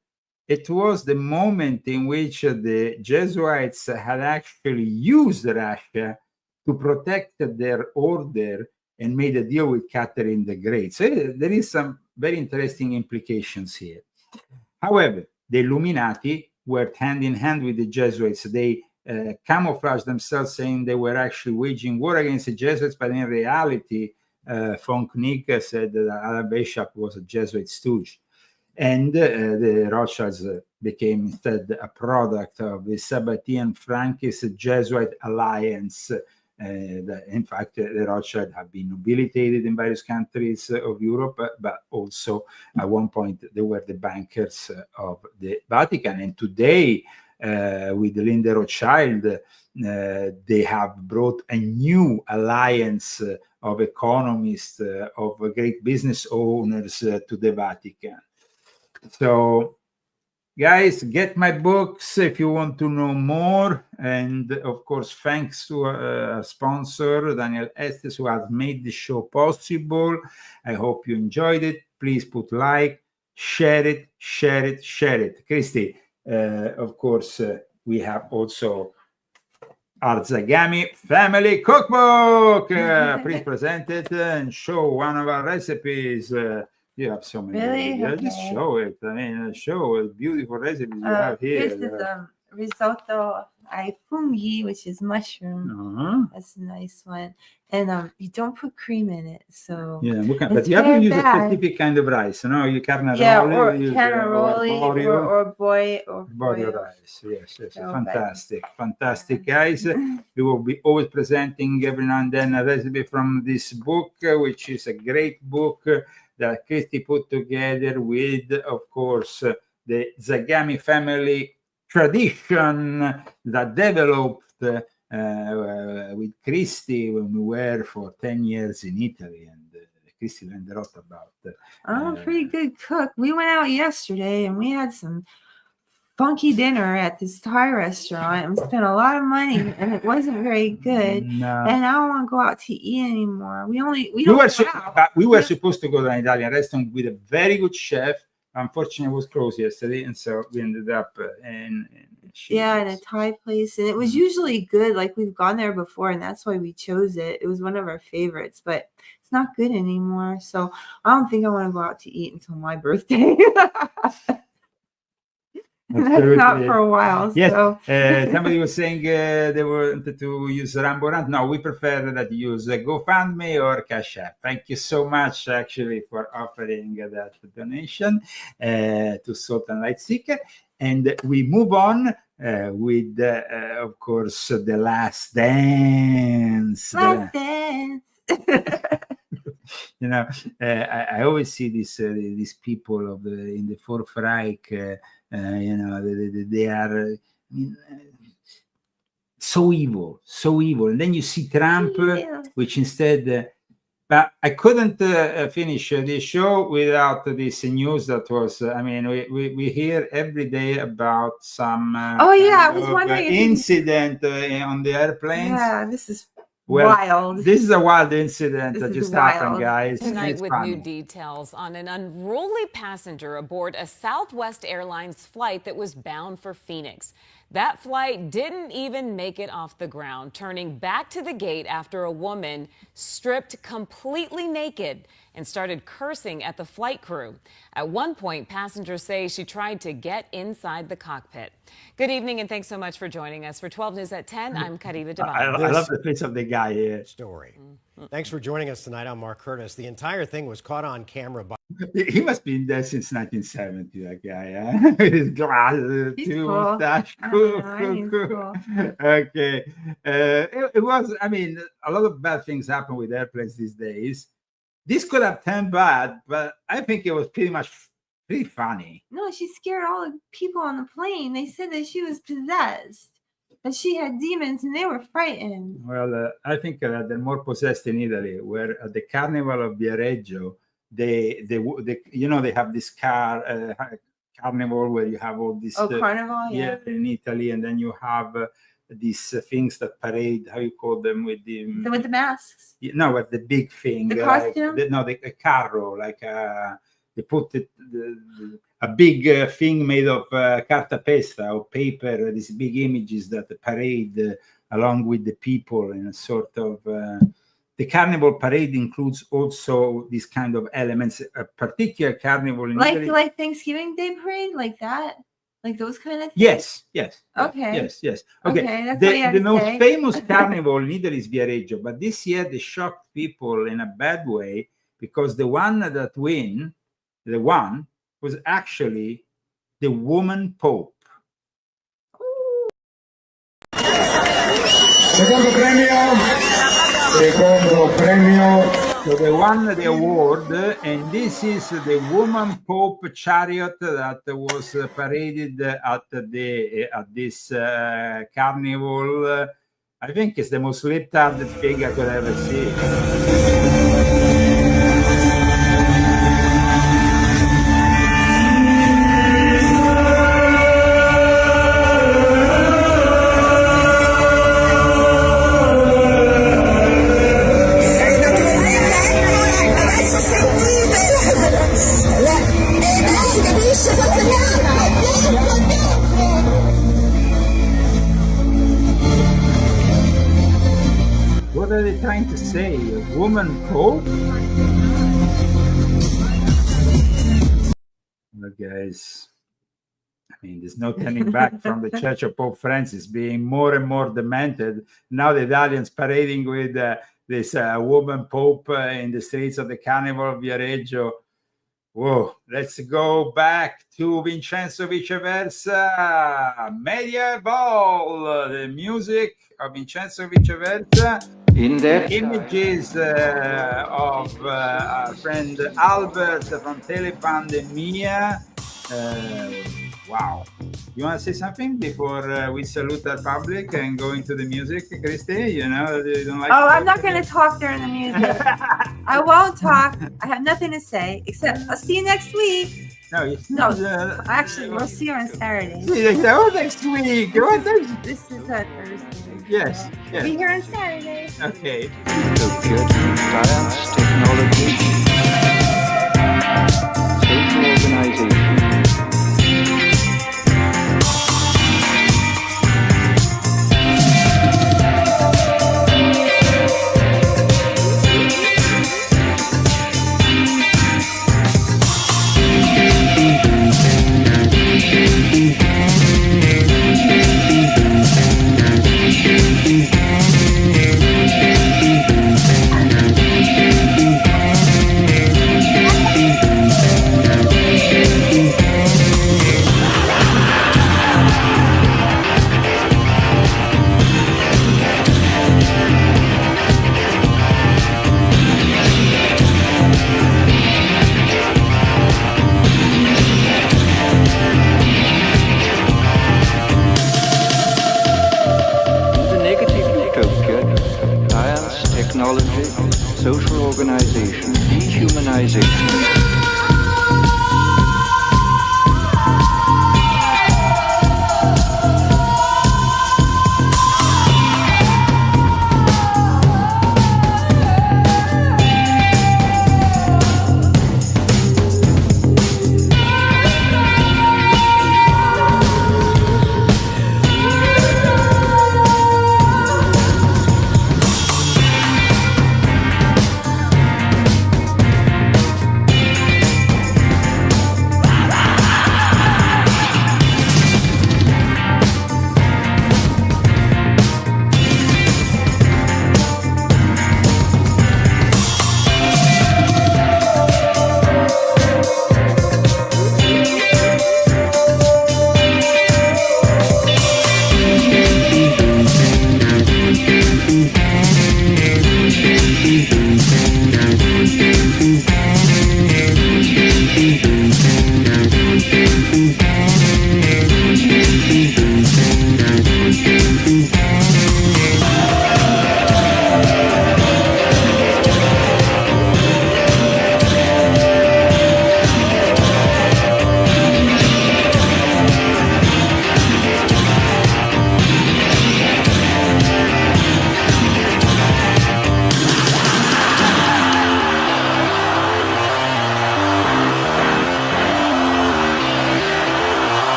it was the moment in which the Jesuits had actually used Russia to protect their order and made a deal with Catherine the Great. So there is some very interesting implications here. However, the Illuminati worked hand in hand with the Jesuits. They camouflaged themselves, saying they were actually waging war against the Jesuits, but in reality, von Knick said that Alan Bishop was a Jesuit stooge. And the Rothschilds became instead a product of the Sabbatean-Frankist Jesuit alliance. In fact, the Rothschilds have been nobilitated in various countries of Europe, but also at one point they were the bankers of the Vatican. And today, with Linda Rothschild, they have brought a new alliance of economists, of great business owners to the Vatican. So, guys, get my books if you want to know more. And of course, thanks to our sponsor, Daniel Estes, who has made the show possible. I hope you enjoyed it. Please put like, share it, share it, share it. Christy, of course, we have also our Zagami Family Cookbook. Please present it and show one of our recipes. You have so many. Really? Okay. Just show it. I mean, show a beautiful recipes you have here. Here's the risotto ai funghi, which is mushroom. That's a nice one. And you don't put cream in it, so yeah, but you have to use a specific kind of rice, no? You carnaroli, yeah, or carnaroli, or boil rice. Yes, so fantastic, guys. We will be always presenting every now and then a recipe from this book, which is a great book that Christy put together with, of course, the Zagami family tradition that developed with Christy when we were for 10 years in Italy, and Christy learned a lot about. I'm a pretty good cook. We went out yesterday and we had some funky dinner at this Thai restaurant and we spent a lot of money and it wasn't very good. No. And I don't want to go out to eat anymore. We were supposed to go to an Italian restaurant with a very good chef. Unfortunately, it was closed yesterday, and so we ended up in a Thai place, and it was usually good. Like, we've gone there before, and that's why we chose it. It was one of our favorites, but it's not good anymore. So I don't think I want to go out to eat until my birthday. That's not for a while. Yes. So. Somebody was saying they wanted to use Ramborant. No, we prefer that you use GoFundMe or Cash App. Thank you so much, actually, for offering that donation to Salt and Light Seeker. And we move on with, of course, The Last Dance. Last Dance. You know, I always see these people in the Fourth Reich. You know, they are so evil, and then you see Trump, which instead. But I couldn't finish this show without this news that was. I mean, we hear every day about some. I was wondering incident on the airplanes. Yeah, this is. Wild. This is a wild incident that just happened, guys. Tonight with new details on an unruly passenger aboard a Southwest Airlines flight that was bound for Phoenix. That flight didn't even make it off the ground, turning back to the gate after a woman stripped completely naked and started cursing at the flight crew. At one point, passengers say she tried to get inside the cockpit. Good evening, and thanks so much for joining us. For 12 News at 10, I'm Kariba Devan. I love the face of the guy here. Story. Thanks for joining us tonight. I'm Mark Curtis. The entire thing was caught on camera by... He must be in there since 1970, that guy, huh? With his glasses, mustache. Cool. Okay. It was, I mean, a lot of bad things happen with airplanes these days. This could have turned bad, but I think it was pretty funny. No, she scared all the people on the plane. They said that she was possessed, that she had demons, and they were frightened. Well, I think they're more possessed in Italy, where at the Carnival of Viareggio, they have this carnival where you have all this carnival, yeah, in Italy, and then you have these things that parade, how you call them, with the masks. No, with the big thing, the costume. The carro, like they put a big thing made of cartapesta or paper, these big images that parade along with the people in a sort of the carnival parade includes also these kind of elements. A particular carnival in Italy, like Thanksgiving Day parade, like that, like those kind of things. Yes. Okay. Yes. Okay. The most famous carnival in Italy is Viareggio, but this year they shocked people in a bad way because the one that won was actually the woman Pope. Secondo premio. So they won the award, and this is the woman Pope chariot that was paraded at this carnival. I think it's the most lip-tarded thing I could ever see. What are they trying to say? A woman pope? Well, guys, I mean, there's no turning back from the Church of Pope Francis being more and more demented. Now the Italians parading with this woman pope in the streets of the Carnival of Viareggio. Whoa, let's go back to Vincenzo Viceversa, Media Ball, the music of Vincenzo Viceversa. In the images of our friend Albert from Telepandemia. Wow. You want to say something before we salute our public and go into the music, Christy? You know, you don't like. Oh, I'm not going to talk during the music. I won't talk. I have nothing to say except I'll see you next week. No, actually, we'll see you on Saturday. Next week. This is Thursday. Yes. Be here on Saturday. Okay. Science, technology, social organization. Technology, social organization, dehumanization.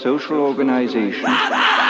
social organization.